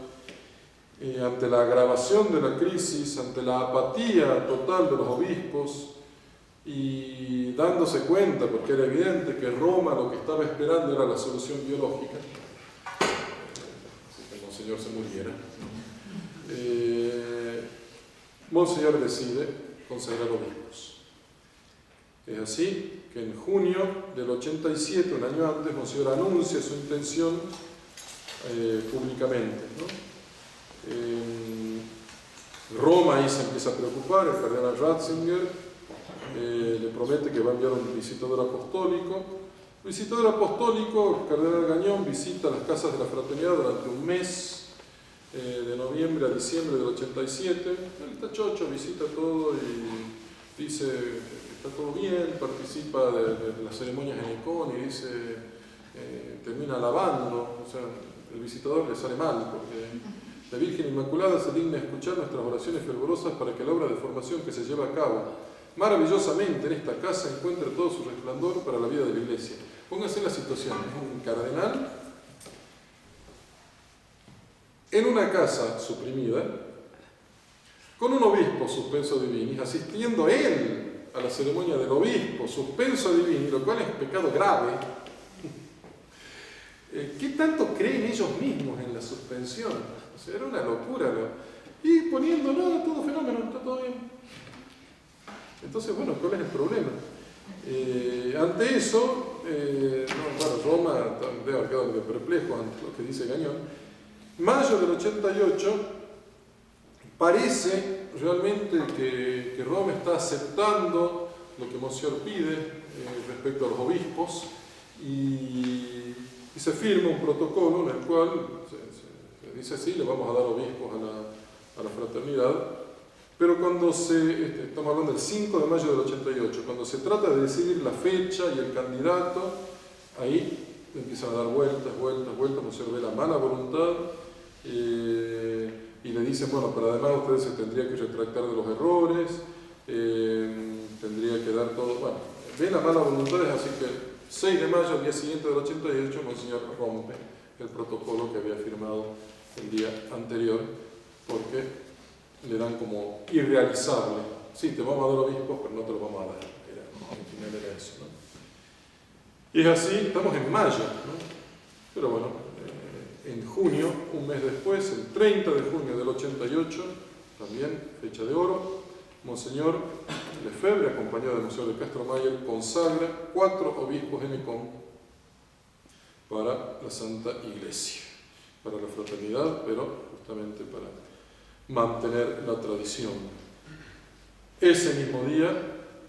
ante la agravación de la crisis, ante la apatía total de los obispos, y dándose cuenta, porque era evidente que Roma lo que estaba esperando era la solución biológica, que el Monseñor se muriera, Monseñor decide consagrar obispos. Es así que en junio del 87, un año antes, Monseñor anuncia su intención públicamente, ¿no? Roma ahí se empieza a preocupar. El cardenal Ratzinger le promete que va a enviar un visitador apostólico. El visitador apostólico, el cardenal Gañón, visita las casas de la fraternidad durante un mes, de noviembre a diciembre del 87. Él está chocho, visita todo y dice que está todo bien, participa de las ceremonias en Icón y dice, termina alabando. O sea, el visitador le sale mal porque la Virgen Inmaculada se digna escuchar nuestras oraciones fervorosas para que la obra de formación que se lleva a cabo maravillosamente en esta casa encuentre todo su resplandor para la vida de la Iglesia. Pónganse en la situación: es un cardenal en una casa suprimida, con un obispo suspenso divinis, asistiendo él a la ceremonia del obispo suspenso divinis, lo cual es pecado grave. ¿Qué tanto creen ellos mismos en la suspensión? O sea, era una locura, ¿no? Y poniendo, no, todo fenómeno, está todo bien. Entonces, bueno, ¿cuál es el problema? Ante eso, Roma debe haber quedado medio perplejo ante lo que dice Gañón. Mayo del 88, parece realmente que Roma está aceptando lo que Monseñor pide respecto a los obispos, y se firma un protocolo en el cual se dice: sí, le vamos a dar obispos a la fraternidad. Pero cuando estamos hablando del 5 de mayo del 88, cuando se trata de decidir la fecha y el candidato, ahí empiezan a dar vueltas, Monseñor ve la mala voluntad y le dicen: bueno, pero además ustedes se tendrían que retractar de los errores, tendría que dar todo. Bueno, ve la mala voluntad, así que 6 de mayo, al día siguiente del 88, Monseñor rompe el protocolo que había firmado el día anterior, porque le dan como irrealizable. Sí, te vamos a dar obispos, pero no te lo vamos a dar. Al final era eso, ¿no? Y es así, estamos en mayo, ¿no? Pero bueno, en junio, un mes después, el 30 de junio del 88, también fecha de oro, Monseñor Lefebvre, acompañado de Monseñor de Castromayer, consagra 4 obispos en Ecón para la Santa Iglesia, para la fraternidad, pero justamente para mantener la tradición. Ese mismo día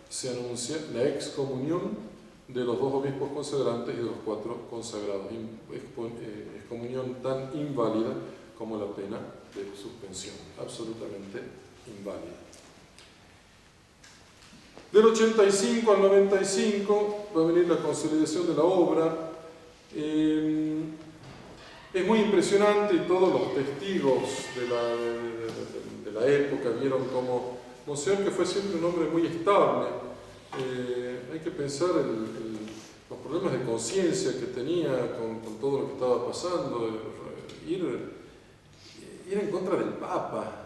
se anuncia la excomunión de los 2 obispos consagrantes y de los 4 consagrados. Excomunión tan inválida como la pena de suspensión, absolutamente inválida. Del 85 al 95 va a venir la consolidación de la obra. Es muy impresionante y todos los testigos de la época vieron como Monseñor, que fue siempre un hombre muy estable. Hay que pensar los problemas de conciencia que tenía con todo lo que estaba pasando, ir en contra del Papa.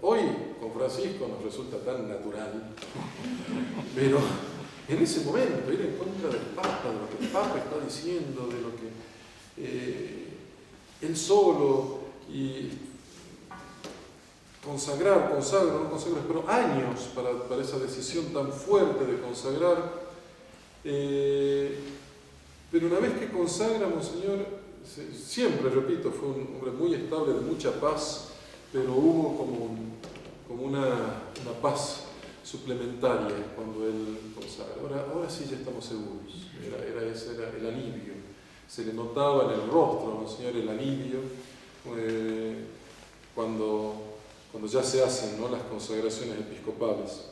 Hoy con Francisco nos resulta tan natural, pero en ese momento ir en contra del Papa, de lo que el Papa está diciendo, de lo que él solo, y consagrar, pero años para esa decisión tan fuerte de consagrar. Pero una vez que consagra, Monseñor, siempre, repito, fue un hombre muy estable, de mucha paz, pero hubo como una paz suplementaria cuando él consagra. Ahora sí ya estamos seguros, ese era el alivio. Se le notaba en el rostro, Monseñor, el alivio cuando ya se hacen, ¿no?, las consagraciones episcopales.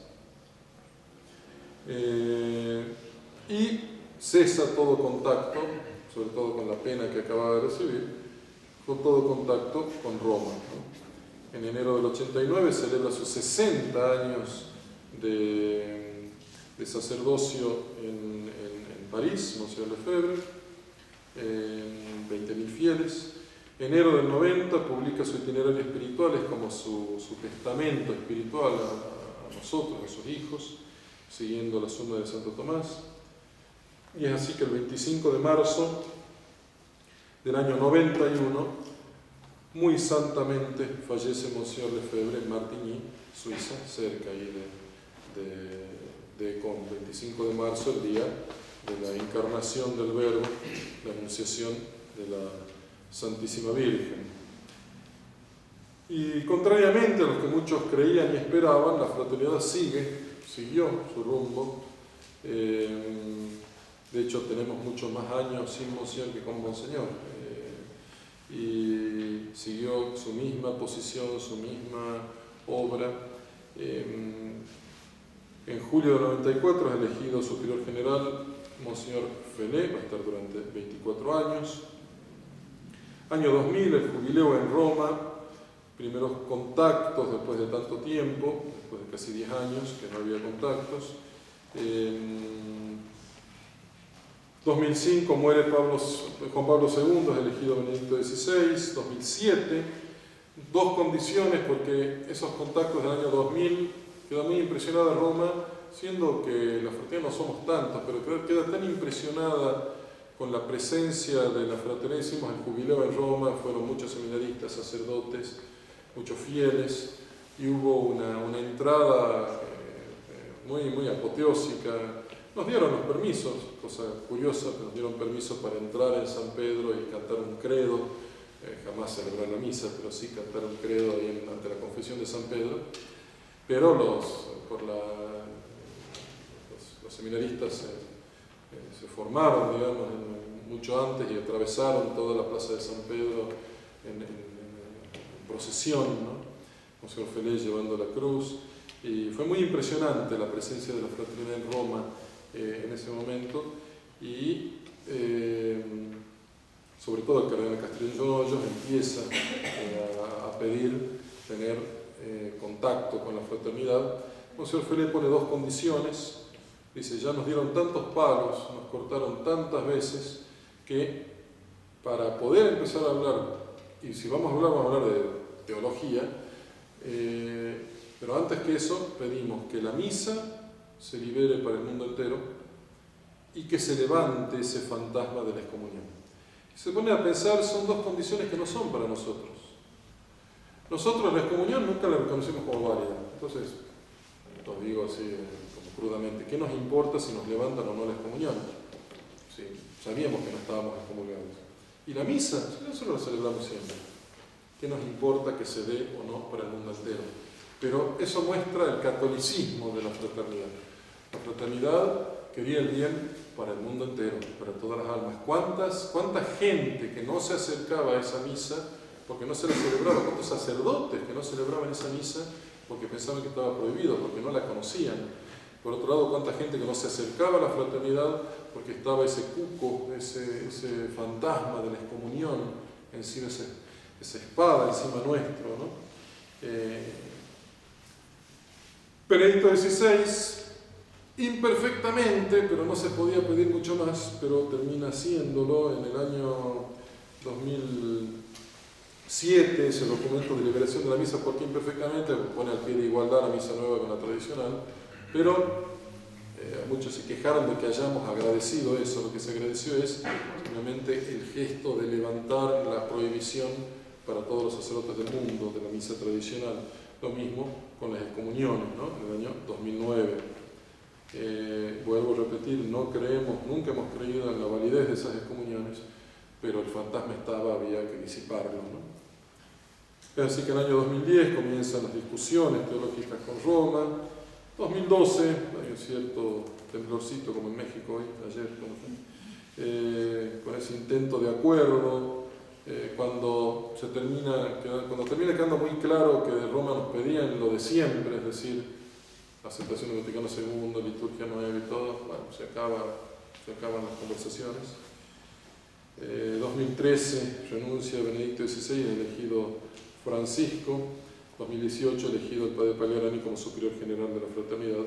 Y cesa todo contacto, sobre todo con la pena que acaba de recibir, con todo contacto con Roma, ¿no? En enero del 89 celebra sus 60 años de sacerdocio en París, Monseñor Lefebvre, 20.000 fieles. Enero del 90 publica su itinerario espiritual, es como su testamento espiritual a nosotros, a sus hijos, siguiendo la suma de Santo Tomás. Y es así que el 25 de marzo del año 91, muy santamente fallece Monseñor Lefebvre en Martigny, Suiza, cerca ahí de Con, 25 de marzo, el día de la encarnación del Verbo, la anunciación de la Santísima Virgen. Y contrariamente a lo que muchos creían y esperaban, la fraternidad siguió su rumbo. De hecho, tenemos muchos más años sin Monseñor que con Monseñor. Y siguió su misma posición, su misma obra. En julio del 94 es elegido superior general Monseñor Fené, va a estar durante 24 años. Año 2000, el jubileo en Roma, primeros contactos después de tanto tiempo, después de casi 10 años que no había contactos. 2005 muere Juan Pablo II, es elegido Benedicto XVI. 2007, 2 condiciones, porque esos contactos del año 2000 queda muy impresionada Roma, siendo que la fraternidad no somos tantos, pero queda tan impresionada con la presencia de la fraternidad. Hicimos el jubileo en Roma, fueron muchos seminaristas, sacerdotes, muchos fieles, y hubo una entrada muy apoteósica. Nos dieron los permisos, cosa curiosa, nos dieron permiso para entrar en San Pedro y cantar un credo, jamás celebrar la misa, pero sí cantar un credo ahí ante la confesión de San Pedro. Pero los seminaristas se formaron, digamos, mucho antes, y atravesaron toda la plaza de San Pedro en procesión, ¿no? Monseñor Felé llevando la cruz, y fue muy impresionante la presencia de la fraternidad en Roma en ese momento, y sobre todo el cardenal Castiglione Hoyos empieza a pedir tener contacto con la fraternidad. Monseñor Felé pone 2 condiciones. Dice: ya nos dieron tantos palos, nos cortaron tantas veces, que para poder empezar a hablar, y si vamos a hablar de teología, pero antes que eso pedimos que la misa se libere para el mundo entero y que se levante ese fantasma de la excomunión. Se pone a pensar, son 2 condiciones que no son para nosotros. Nosotros la excomunión nunca la reconocimos como válida. Entonces, os digo así como crudamente, ¿qué nos importa si nos levantan o no la excomunión? Sí, sabíamos que no estábamos excomulgados. Y la misa, nosotros la celebramos siempre. ¿Qué nos importa que se dé o no para el mundo entero? Pero eso muestra el catolicismo de la fraternidad. La fraternidad quería el bien para el mundo entero, para todas las almas. ¿Cuánta gente que no se acercaba a esa misa porque no se la celebraba? ¿Cuántos sacerdotes que no celebraban esa misa porque pensaban que estaba prohibido, porque no la conocían? Por otro lado, ¿cuánta gente que no se acercaba a la fraternidad porque estaba ese cuco, ese fantasma de la excomunión encima, esa espada encima nuestro, ¿no? Benedicto XVI, imperfectamente, pero no se podía pedir mucho más, pero termina haciéndolo en el año 2007, ese documento de liberación de la misa, porque imperfectamente pone al pie de igualdad la misa nueva con la tradicional, pero muchos se quejaron de que hayamos agradecido eso. Lo que se agradeció es simplemente el gesto de levantar la prohibición para todos los sacerdotes del mundo de la misa tradicional. Lo mismo con las excomuniones, ¿no? En el año 2009. Vuelvo a repetir, nunca hemos creído en la validez de esas excomuniones, pero el fantasma había que disiparlo, ¿no? Así que en el año 2010 comienzan las discusiones teológicas con Roma. 2012 hay un cierto temblorcito como en México hoy, ayer, con ese intento de acuerdo. Cuando termina quedando muy claro que de Roma nos pedían lo de siempre, es decir, aceptación del Vaticano II, liturgia nueva y todo, bueno, se acaban las conversaciones. 2013 renuncia Benedicto XVI, elegido Francisco. 2018 elegido el padre Pagliarani como superior general de la fraternidad.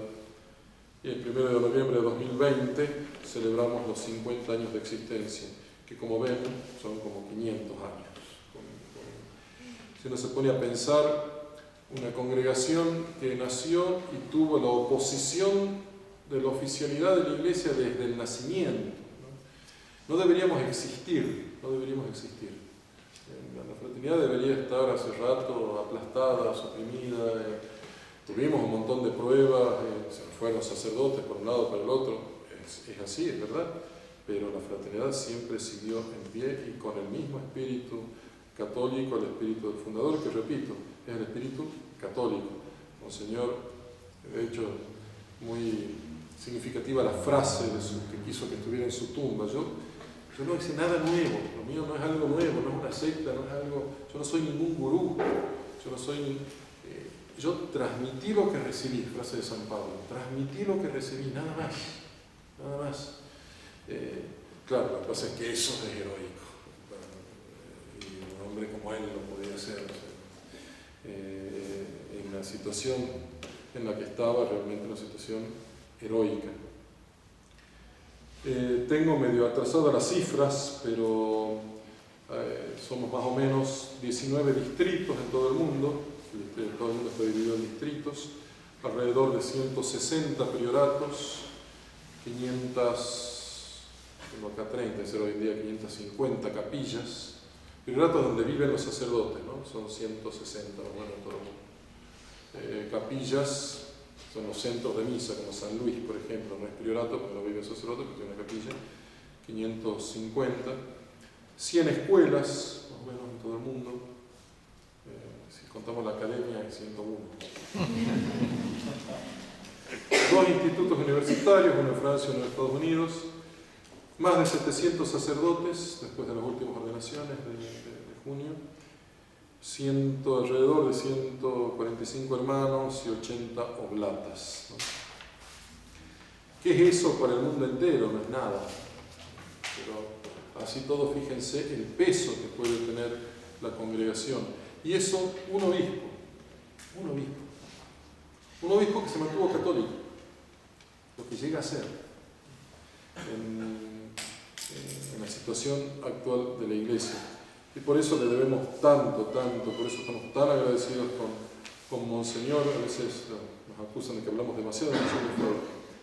Y el 1 de noviembre de 2020 celebramos los 50 años de existencia, que como ven son como 500 años. Si uno se pone a pensar, una congregación que nació y tuvo la oposición de la oficialidad de la Iglesia desde el nacimiento, no deberíamos existir. La fraternidad debería estar hace rato aplastada, suprimida. Tuvimos un montón de pruebas, se nos fueron los sacerdotes por un lado, por el otro. Es así, es verdad. Pero la fraternidad siempre siguió en pie y con el mismo espíritu católico, el espíritu del fundador, que repito, es el espíritu católico. Monseñor, de hecho, muy significativa la frase que quiso que estuviera en su tumba. Yo no hice nada nuevo, lo mío no es algo nuevo, no es una secta, no es algo, yo no soy ningún gurú, yo transmití lo que recibí, frase de San Pablo, transmití lo que recibí, nada más. Claro, lo que pasa es que eso es heroico, y un hombre como él lo podía hacer, en la situación en la que estaba, realmente una situación heroica. Tengo medio atrasadas las cifras, pero somos más o menos 19 distritos en todo el mundo. Todo el mundo está dividido en distritos, alrededor de 160 prioratos, 550 capillas, prioratos donde viven los sacerdotes, ¿no? Son 160 más o menos en todo el mundo. Capillas son los centros de misa, como San Luis, por ejemplo, no es priorato porque no vive el sacerdote, pero tiene una capilla, 550, 100 escuelas, más o menos en todo el mundo, si contamos la academia, hay 101. 2 institutos universitarios, uno en Francia y uno en Estados Unidos, más de 700 sacerdotes, después de las últimas ordenaciones de junio, alrededor de 145 hermanos y 80 oblatas, ¿no? ¿Qué es eso para el mundo entero? No es nada. Pero así todo, fíjense el peso que puede tener la congregación. Y eso, un obispo que se mantuvo católico, lo que llega a ser en la situación actual de la Iglesia. Y por eso le debemos tanto, por eso estamos tan agradecidos con Monseñor. A veces nos acusan de que hablamos demasiado de Monseñor,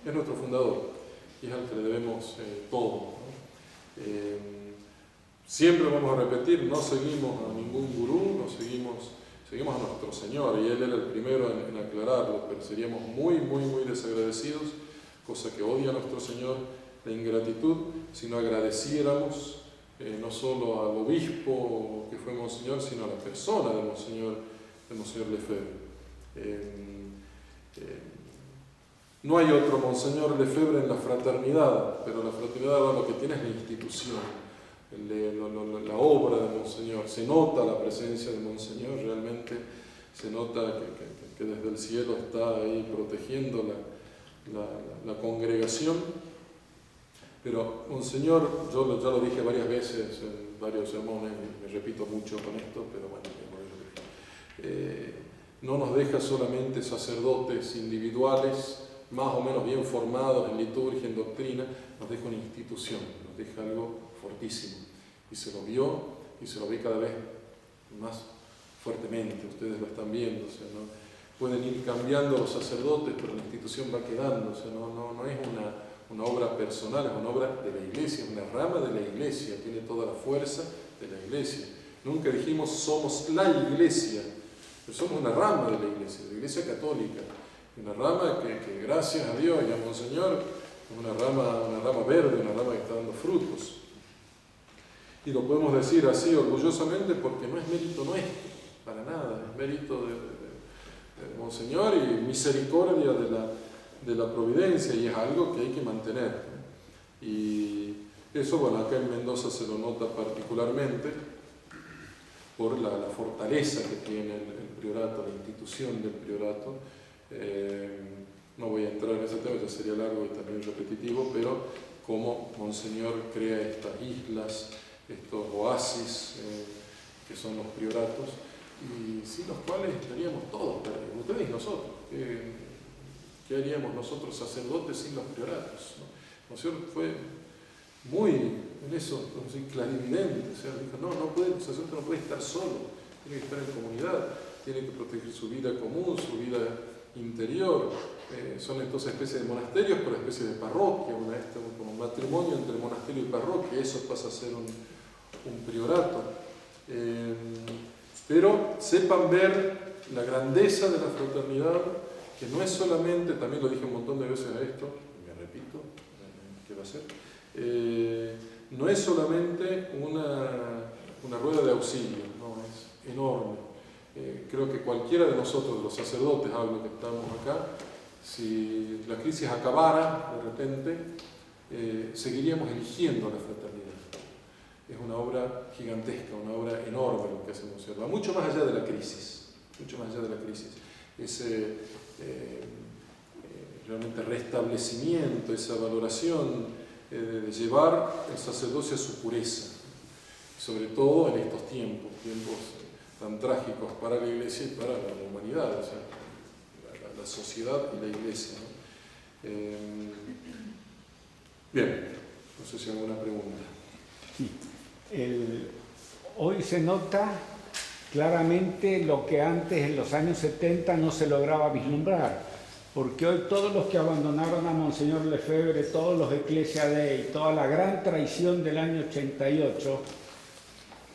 es nuestro fundador y es al que le debemos todo, ¿no? Siempre vamos a repetir, no seguimos a ningún gurú, seguimos a nuestro Señor, y Él era el primero en aclararlo, pero seríamos muy desagradecidos, cosa que odia a nuestro Señor, la ingratitud, si no agradeciéramos no solo al obispo que fue Monseñor, sino a la persona de Monseñor Lefebvre. No hay otro Monseñor Lefebvre en la fraternidad, pero la fraternidad lo que tiene es la institución, la obra de Monseñor. Se nota la presencia de Monseñor, realmente se nota que desde el cielo está ahí protegiendo la congregación. Pero Monseñor, yo ya lo dije varias veces en varios sermones, me repito mucho con esto, pero bueno, no nos deja solamente sacerdotes individuales, más o menos bien formados en liturgia, en doctrina, nos deja una institución, nos deja algo fortísimo. Y se lo vio y se lo ve cada vez más fuertemente, ustedes lo están viendo, o sea, ¿no? Pueden ir cambiando los sacerdotes, pero la institución va quedando, o sea, no es una obra personal, es una obra de la Iglesia, es una rama de la Iglesia, tiene toda la fuerza de la Iglesia. Nunca dijimos somos la Iglesia, pero somos una rama de la Iglesia católica, una rama que gracias a Dios y a Monseñor es una rama verde, una rama que está dando frutos. Y lo podemos decir así orgullosamente porque no es mérito nuestro, para nada, es mérito de Monseñor y misericordia de la providencia, y es algo que hay que mantener. Y eso, bueno, acá en Mendoza se lo nota particularmente por la fortaleza que tiene el priorato, la institución del priorato. No voy a entrar en ese tema, ya sería largo y también repetitivo, pero cómo Monseñor crea estas islas, estos oasis que son los prioratos, y sin los cuales estaríamos todos perdidos, ustedes y nosotros. ¿Qué haríamos nosotros sacerdotes sin los prioratos? Monseñor fue muy en eso, clarividente, o sea, dijo, el sacerdote no puede estar solo, tiene que estar en comunidad, tiene que proteger su vida común, su vida interior. Son entonces especies de monasterios, pero especies de parroquia, como un matrimonio entre monasterio y parroquia, eso pasa a ser un priorato. Pero sepan ver la grandeza de la fraternidad, que no es solamente, también lo dije un montón de veces a esto, me repito, ¿qué va a ser? No es solamente una rueda de auxilio, no, es enorme. Creo que cualquiera de nosotros, los sacerdotes, hablo que estamos acá, si la crisis acabara de repente, seguiríamos eligiendo la fraternidad. Es una obra gigantesca, una obra enorme lo que hace Monseñor, va mucho más allá de la crisis, mucho más allá de la crisis. Ese realmente restablecimiento, esa valoración de llevar el sacerdocio a su pureza, sobre todo en estos tiempos tan trágicos para la Iglesia y para la humanidad, o sea, la sociedad y la Iglesia, ¿no? Bien, no sé si hay alguna pregunta. Sí. Hoy se nota claramente lo que antes, en los años 70, no se lograba vislumbrar, porque hoy todos los que abandonaron a Monseñor Lefebvre, todos los Ecclesia Dei, toda la gran traición del año 88,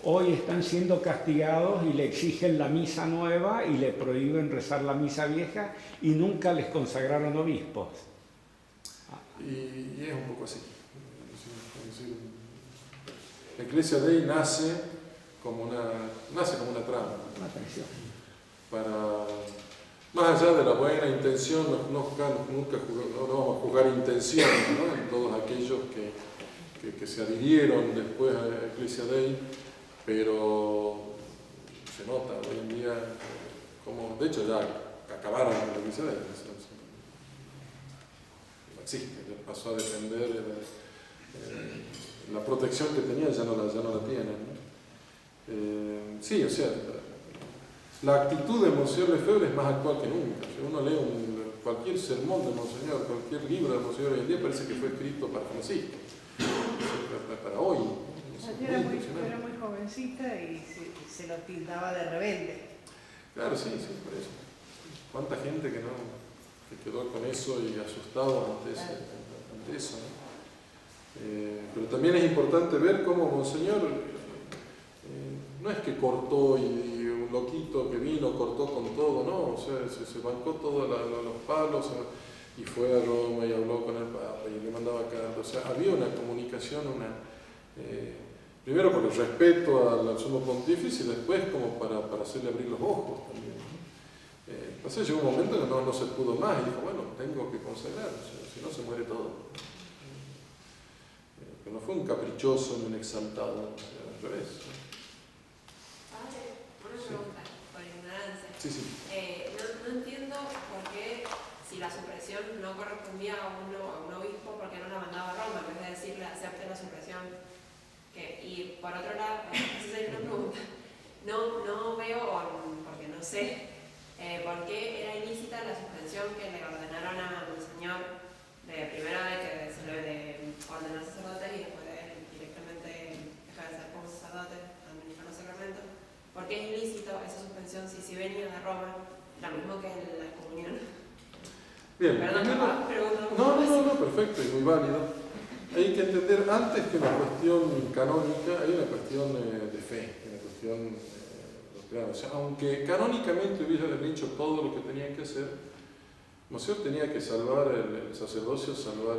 hoy están siendo castigados y le exigen la misa nueva y le prohíben rezar la misa vieja y nunca les consagraron obispos. Y es un poco así. La Ecclesia Dei nace como una trampa. Una traición. Más allá de la buena intención, no vamos a juzgar intenciones, ¿no? En todos aquellos que se adhirieron después a la Ecclesia Dei, pero se nota hoy en día como, de hecho, ya acabaron con la Ecclesia Dei. No existe, ya pasó a depender la protección que tenía, ya no la tienen, ¿no? Sí, o sea, la actitud de Monseñor Lefebvre es más actual que nunca. Si uno lee cualquier sermón de Monseñor, cualquier libro de Monseñor hoy en día, parece que fue escrito para Francisco, para hoy. Yo era muy jovencita y se lo tildaba de rebelde. Claro, sí, por eso. ¿Cuánta gente que quedó con eso y asustado ante eso, ¿no? Pero también es importante ver cómo Monseñor no es que cortó y un loquito que vino cortó con todo, no, o sea, se bancó todos los palos y fue a Roma y habló con el Papa y le mandaba cartas, o sea, había una comunicación, Primero por el respeto al sumo pontífice y después como para hacerle abrir los ojos también. Entonces llegó un momento que no se pudo más y dijo, bueno, tengo que consagrar, si no se muere todo. Pero no fue un caprichoso ni un exaltado, al revés. Padre, una pregunta, por ignorancia. Sí. No entiendo por qué, si la supresión no correspondía a un obispo, ¿por qué no la mandaba a Roma? En vez de decirle acepte la supresión. Y por otro lado, esa sería una pregunta. No veo, porque no sé, por qué era ilícita la suspensión que le ordenaron a Monseñor primero de que se le ordenar sacerdote y después de directamente dejar de ser como sacerdote, administrar los sacramentos. ¿Por qué es ilícito esa suspensión si venía de Roma, lo mismo que en la comunión? Bien. Perdón, No, perfecto y muy válido. Hay que entender antes que una cuestión canónica, hay una cuestión de fe, una cuestión doctrinal. O sea, aunque canónicamente hubieran dicho todo lo que tenían que hacer, Monseñor tenía que salvar el sacerdocio, salvar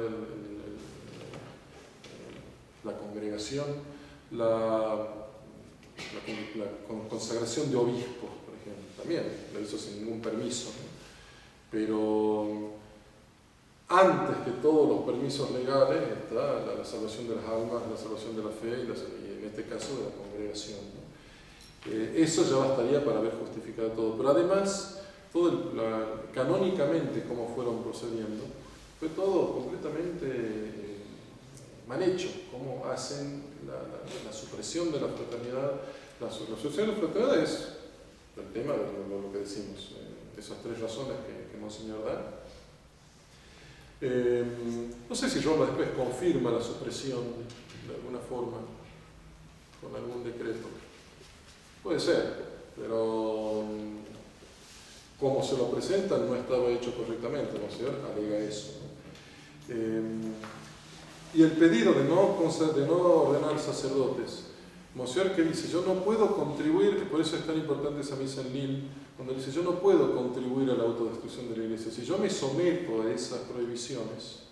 la congregación, la consagración de obispos, por ejemplo, también lo hizo sin ningún permiso, ¿no? Pero antes que todos los permisos legales está la salvación de las almas, la salvación de la fe y en este caso de la congregación, ¿no? Eso ya bastaría para haber justificado todo, pero además canónicamente cómo fueron procediendo fue todo completamente mal hecho, cómo hacen la supresión de la fraternidad. La supresión de la fraternidad es el tema de lo que decimos, esas tres razones que Monseñor da. No sé si Roma después confirma la supresión de alguna forma con algún decreto. Puede ser, pero como se lo presentan no estaba hecho correctamente. Monseñor alega eso, ¿no? Y el pedido de no ordenar sacerdotes, Monseñor que dice, yo no puedo contribuir, por eso es tan importante esa misa en Lille, cuando dice, yo no puedo contribuir a la autodestrucción de la Iglesia. Si yo me someto a esas prohibiciones,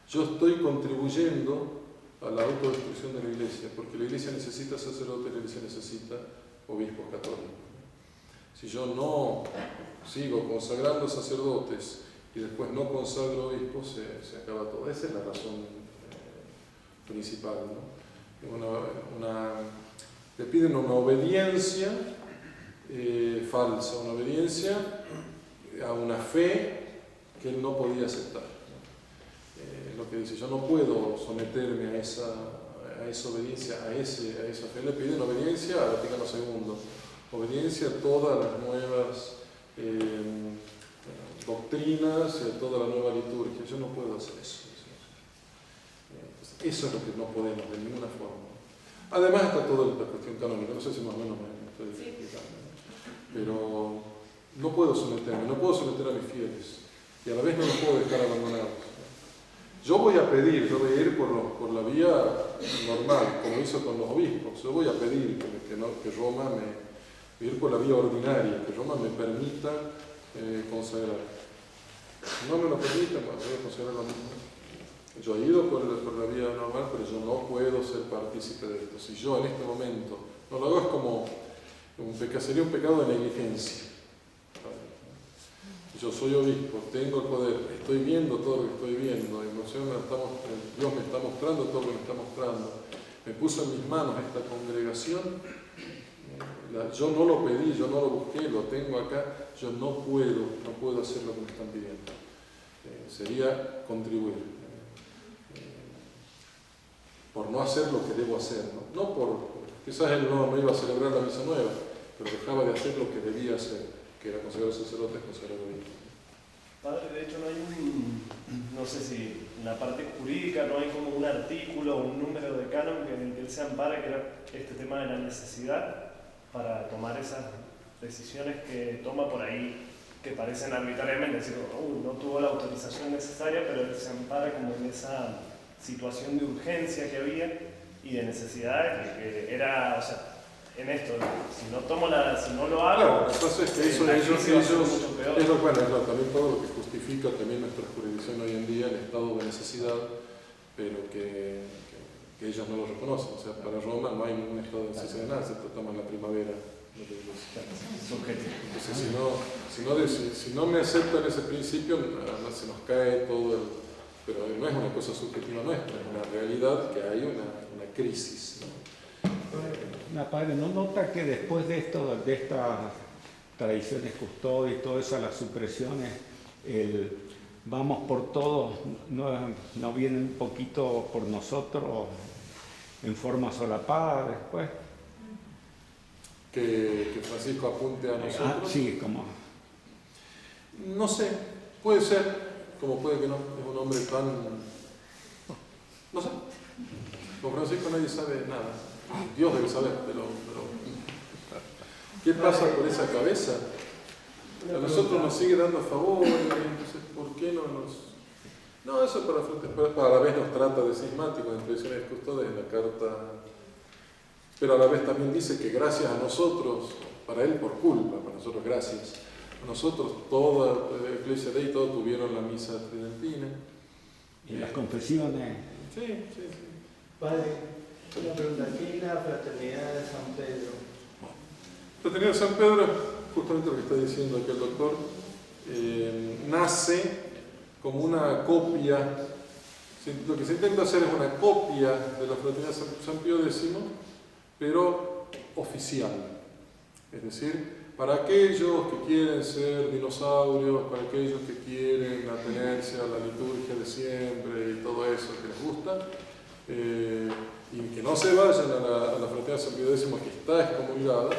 yo estoy contribuyendo a la autodestrucción de la Iglesia, porque la Iglesia necesita sacerdotes, la Iglesia necesita obispos católicos. Si yo no sigo consagrando sacerdotes y después no consagro obispos, se acaba todo. Esa es la razón principal, ¿no? Le piden una obediencia falsa, una obediencia a una fe que él no podía aceptar, ¿no? Lo que dice, yo no puedo someterme a esa obediencia, a esa fe. Le piden obediencia a Vaticano II, obediencia a todas las nuevas doctrinas, a toda la nueva liturgia. Yo no puedo hacer eso. Eso es lo que no podemos de ninguna forma. Además está toda la cuestión canónica, no sé si más o menos me estoy explicando, pero no puedo someter a mis fieles y a la vez no los puedo dejar abandonados. Yo voy a ir por la vía normal, como hizo con los obispos. Yo voy a pedir que Roma ir por la vía ordinaria, que Roma me permita consagrar. No me lo permita, voy a consagrar lo mismo. Yo he ido por la vía normal, pero yo no puedo ser partícipe de esto. Si yo en este momento no lo hago, es como sería un pecado de negligencia. Yo soy obispo, tengo el poder, estoy viendo todo lo que estoy viendo, Dios me está mostrando todo lo que me está mostrando, me puso en mis manos esta congregación, yo no lo pedí, yo no lo busqué, lo tengo acá, yo no puedo hacer lo que me están pidiendo. Sería contribuir. Por no hacer lo que debo hacer, no quizás él no iba a celebrar la misa nueva, pero dejaba de hacer lo que debía hacer, que era consagrar sacerdotes, consagrar obispos. Padre, de hecho no sé si en la parte jurídica no hay como un artículo o un número de canon en el que él se ampara, que era este tema de la necesidad para tomar esas decisiones que toma por ahí, que parecen arbitrariamente, es decir, no tuvo la autorización necesaria, pero él se ampara como en esa situación de urgencia que había y de necesidad que era, o sea, en esto, si no lo hago, claro, entonces que eso es también todo lo que justifica también nuestra jurisdicción hoy en día, el estado de necesidad, pero que que ellos no lo reconocen. O sea, para Roma no hay ningún estado de necesidad de nada, se toma la primavera. Entonces, si no me aceptan ese principio, además se nos cae todo el... Pero no es una cosa subjetiva nuestra, es una realidad que hay una crisis, ¿no? Padre, ¿no nota que después de esto, de estas tradiciones custodias y todo eso, las supresiones, el vamos por todos, no viene un poquito por nosotros en forma solapada después? Que Francisco apunte a nosotros. Sí, como... No sé, puede ser, como puede que no, es un hombre tan... No sé, con Francisco nadie sabe nada, Dios debe saber, pero ¿qué pasa por esa cabeza? A nosotros nos sigue dando favor, entonces ¿por qué no nos...? No, eso para la vez nos trata de cismáticos, de tradiciones custodias en la carta, pero a la vez también dice que gracias a nosotros, para él por culpa, para nosotros gracias, a nosotros toda la Iglesia de ahí, todos tuvieron la misa tridentina. Y las confesiones. Sí. Padre, una pregunta, ¿qué es la Fraternidad de San Pedro? La Fraternidad de San Pedro, justamente lo que está diciendo aquí el doctor, nace como una copia, lo que se intenta hacer es una copia de la Fraternidad de San Pío X, pero oficial. Es decir, para aquellos que quieren ser dinosaurios, para aquellos que quieren atenerse a la liturgia de siempre y todo eso que les gusta, y que no se vayan a la Fraternidad de San Pío X que está excomulgada,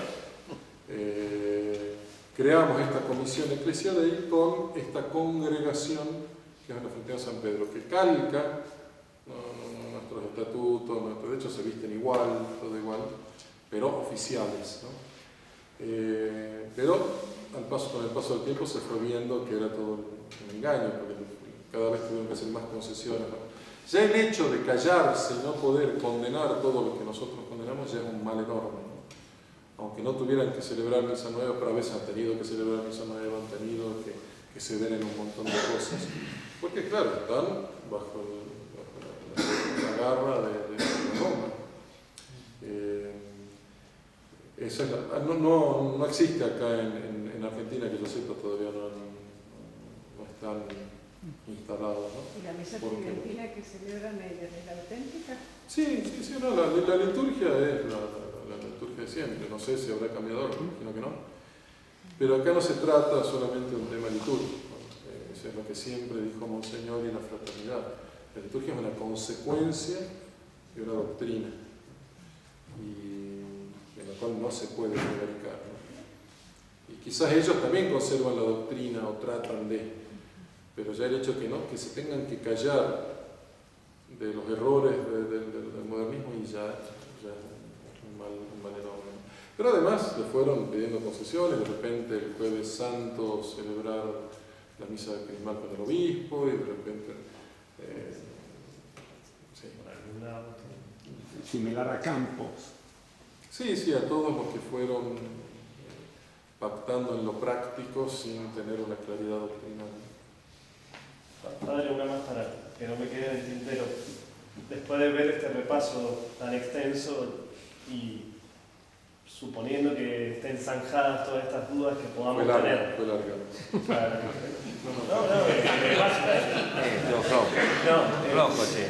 creamos esta comisión eclesial de ahí con esta congregación que es la Fraternidad de San Pedro, que calca nuestros estatutos, de hecho se visten igual, todo igual, pero oficiales, ¿no? Pero con el paso del tiempo se fue viendo que era todo un engaño, porque cada vez tuvieron que hacer más concesiones, ¿no? Ya el hecho de callarse y no poder condenar todo lo que nosotros condenamos ya es un mal enorme, ¿no? Aunque no tuvieran que celebrar misa nueva, pero a veces han tenido que celebrar misa nueva, han tenido que ceder en un montón de cosas, porque claro, están bajo la garra de Roma. Esa es no existe acá en Argentina, que yo sepa, todavía no están instalados, ¿no? ¿Y la misa tridentina que celebran ellos es la auténtica? Sí, no, la liturgia es la liturgia de siempre, no sé si habrá cambiado, imagino que no. Pero acá no se trata solamente de un tema litúrgico, eso es lo que siempre dijo Monseñor y la fraternidad. La liturgia es una consecuencia de una doctrina, y en la cual no se puede prevaricar, ¿no? Y quizás ellos también conservan la doctrina o tratan de, pero ya el hecho que se tengan que callar de los errores del modernismo y ya es un mal enorme. Pero además le fueron pidiendo concesiones, de repente el Jueves Santo celebrar la misa crismal con el obispo y de repente similar a Campos. Sí, a todos los que fueron pactando en lo práctico sin tener una claridad doctrinal. Padre, una más para que no me quede en el tintero. Después de ver este repaso tan extenso y suponiendo que estén zanjadas todas estas dudas que podamos tener. Fue larga.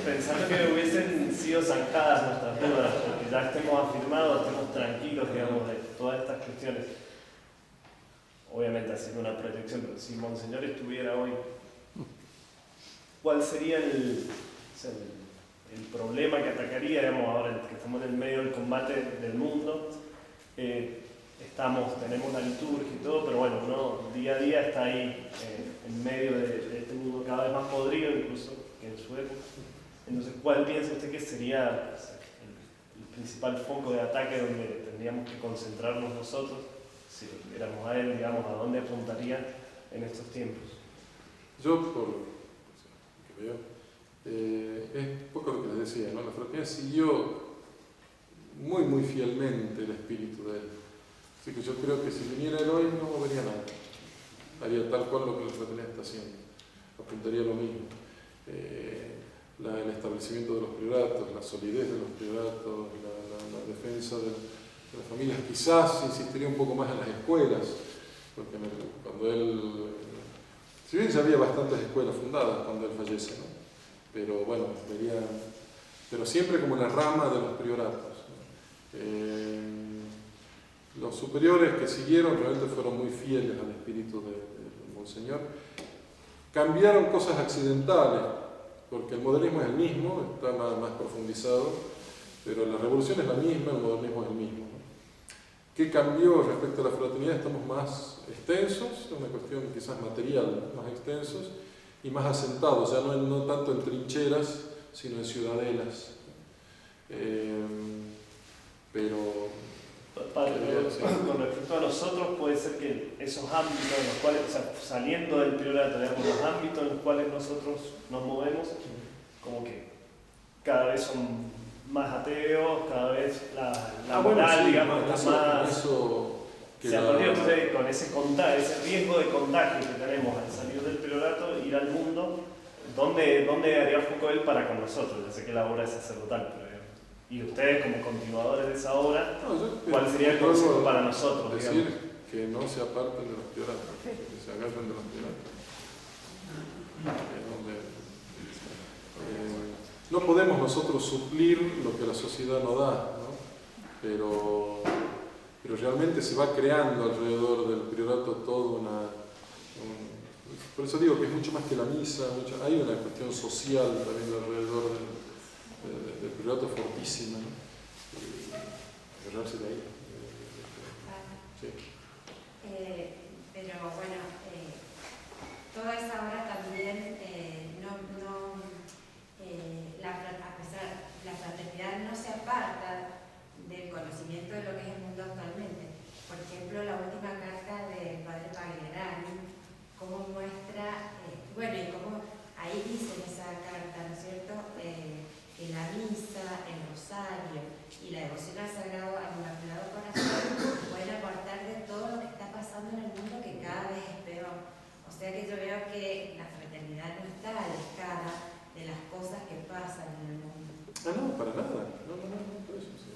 Pensando que hubiesen sido zanjadas nuestras dudas, porque ya estemos afirmados, estemos tranquilos, digamos, de todas estas cuestiones. Obviamente haciendo una proyección, pero si Monseñor estuviera hoy, ¿cuál sería el problema que atacaría, digamos, ahora que estamos en el medio del combate del mundo? Tenemos la liturgia y todo, pero bueno, uno día a día está ahí en medio de este mundo cada vez más podrido, incluso que en su época. Entonces, ¿cuál piensa usted que sería el principal foco de ataque donde tendríamos que concentrarnos nosotros? Si éramos a él, digamos, ¿a dónde apuntaría en estos tiempos? Yo, por lo que veo, es poco lo que les decía, ¿no? La fraternidad siguió muy fielmente el espíritu de él. Así que yo creo que si viniera él hoy no movería nada. Haría tal cual lo que la fraternidad está haciendo. Apuntaría lo mismo. el establecimiento de los prioratos, la solidez de los prioratos, la defensa de las familias. Quizás insistiría un poco más en las escuelas, porque cuando él, si bien ya había bastantes escuelas fundadas cuando él fallece, ¿no? Pero bueno, pero siempre como la rama de los prioratos, ¿no? Los superiores que siguieron realmente fueron muy fieles al espíritu de Monseñor. Cambiaron cosas accidentales, porque el modernismo es el mismo, está más profundizado, pero la revolución es la misma, el modernismo es el mismo, ¿no? ¿Qué cambió respecto a la fraternidad? Estamos más extensos, es una cuestión quizás material, más extensos y más asentados, ya no tanto en trincheras, sino en ciudadelas. Con respecto a nosotros, puede ser que esos ámbitos en los cuales, o sea, saliendo del priorato, digamos, los ámbitos en los cuales nosotros nos movemos, como que cada vez son más ateos, cada vez la moral, sí, digamos, está más... Entonces, con ese riesgo de contagio que tenemos al salir del priorato, ir al mundo, ¿dónde haría foco él para con nosotros? Ya sé que la obra es sacerdotal, pero y ustedes como continuadores de esa obra, ¿cuál sería el consejo para nosotros? Decir digamos? que no se aparten de los prioratos, que se agarren de los prioratos. No podemos nosotros suplir lo que la sociedad no da, ¿no? Pero realmente se va creando alrededor del priorato todo por eso digo que es mucho más que la misa, hay una cuestión social también alrededor del priorato fortísima, ¿no? Agarrarse de ahí. Sí. Pero bueno, toda esa obra también la fraternidad no se aparta del conocimiento de lo que es el mundo actualmente. Por ejemplo, la última carta del padre Pagliarani, cómo muestra, y cómo ahí dice en esa carta, ¿no es cierto?, que la misa, el rosario y la devoción al Sagrado, al Inmaculado Corazón pueden aportar de todo lo que está pasando en el mundo, que cada vez es peor. O sea que yo veo que la fraternidad no está alejada de las cosas que pasan en el mundo. No, para nada. No, por eso sí.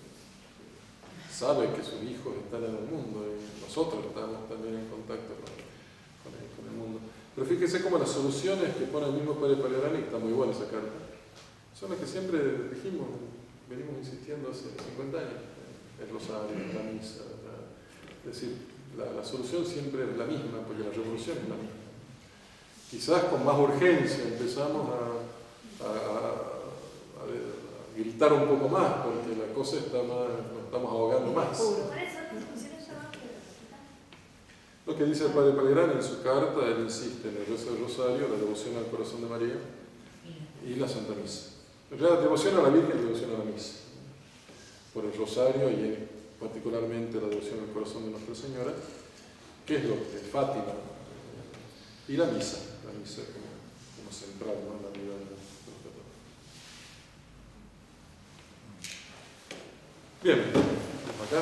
Sabe que sus hijos están en el mundo y nosotros estamos también en contacto con el mundo. Pero fíjese cómo las soluciones que pone el mismo padre Pagliarani, está muy buena esa carta, son las que siempre dijimos, venimos insistiendo hace 50 años, el rosario, la misa, es decir, la solución siempre es la misma, porque la revolución es la misma. Quizás con más urgencia empezamos a gritar un poco más, porque la cosa está más, nos estamos ahogando más. Lo que dice el padre Pagliarani en su carta, él insiste en el rezo del rosario, la devoción al corazón de María y la Santa Misa. La devoción a la Virgen y la devoción a la Misa. Por el rosario y particularmente la devoción al corazón de Nuestra Señora, que es lo que es Fátima, y la misa como central, ¿no?, en la vida de los católicos. Bien, acá.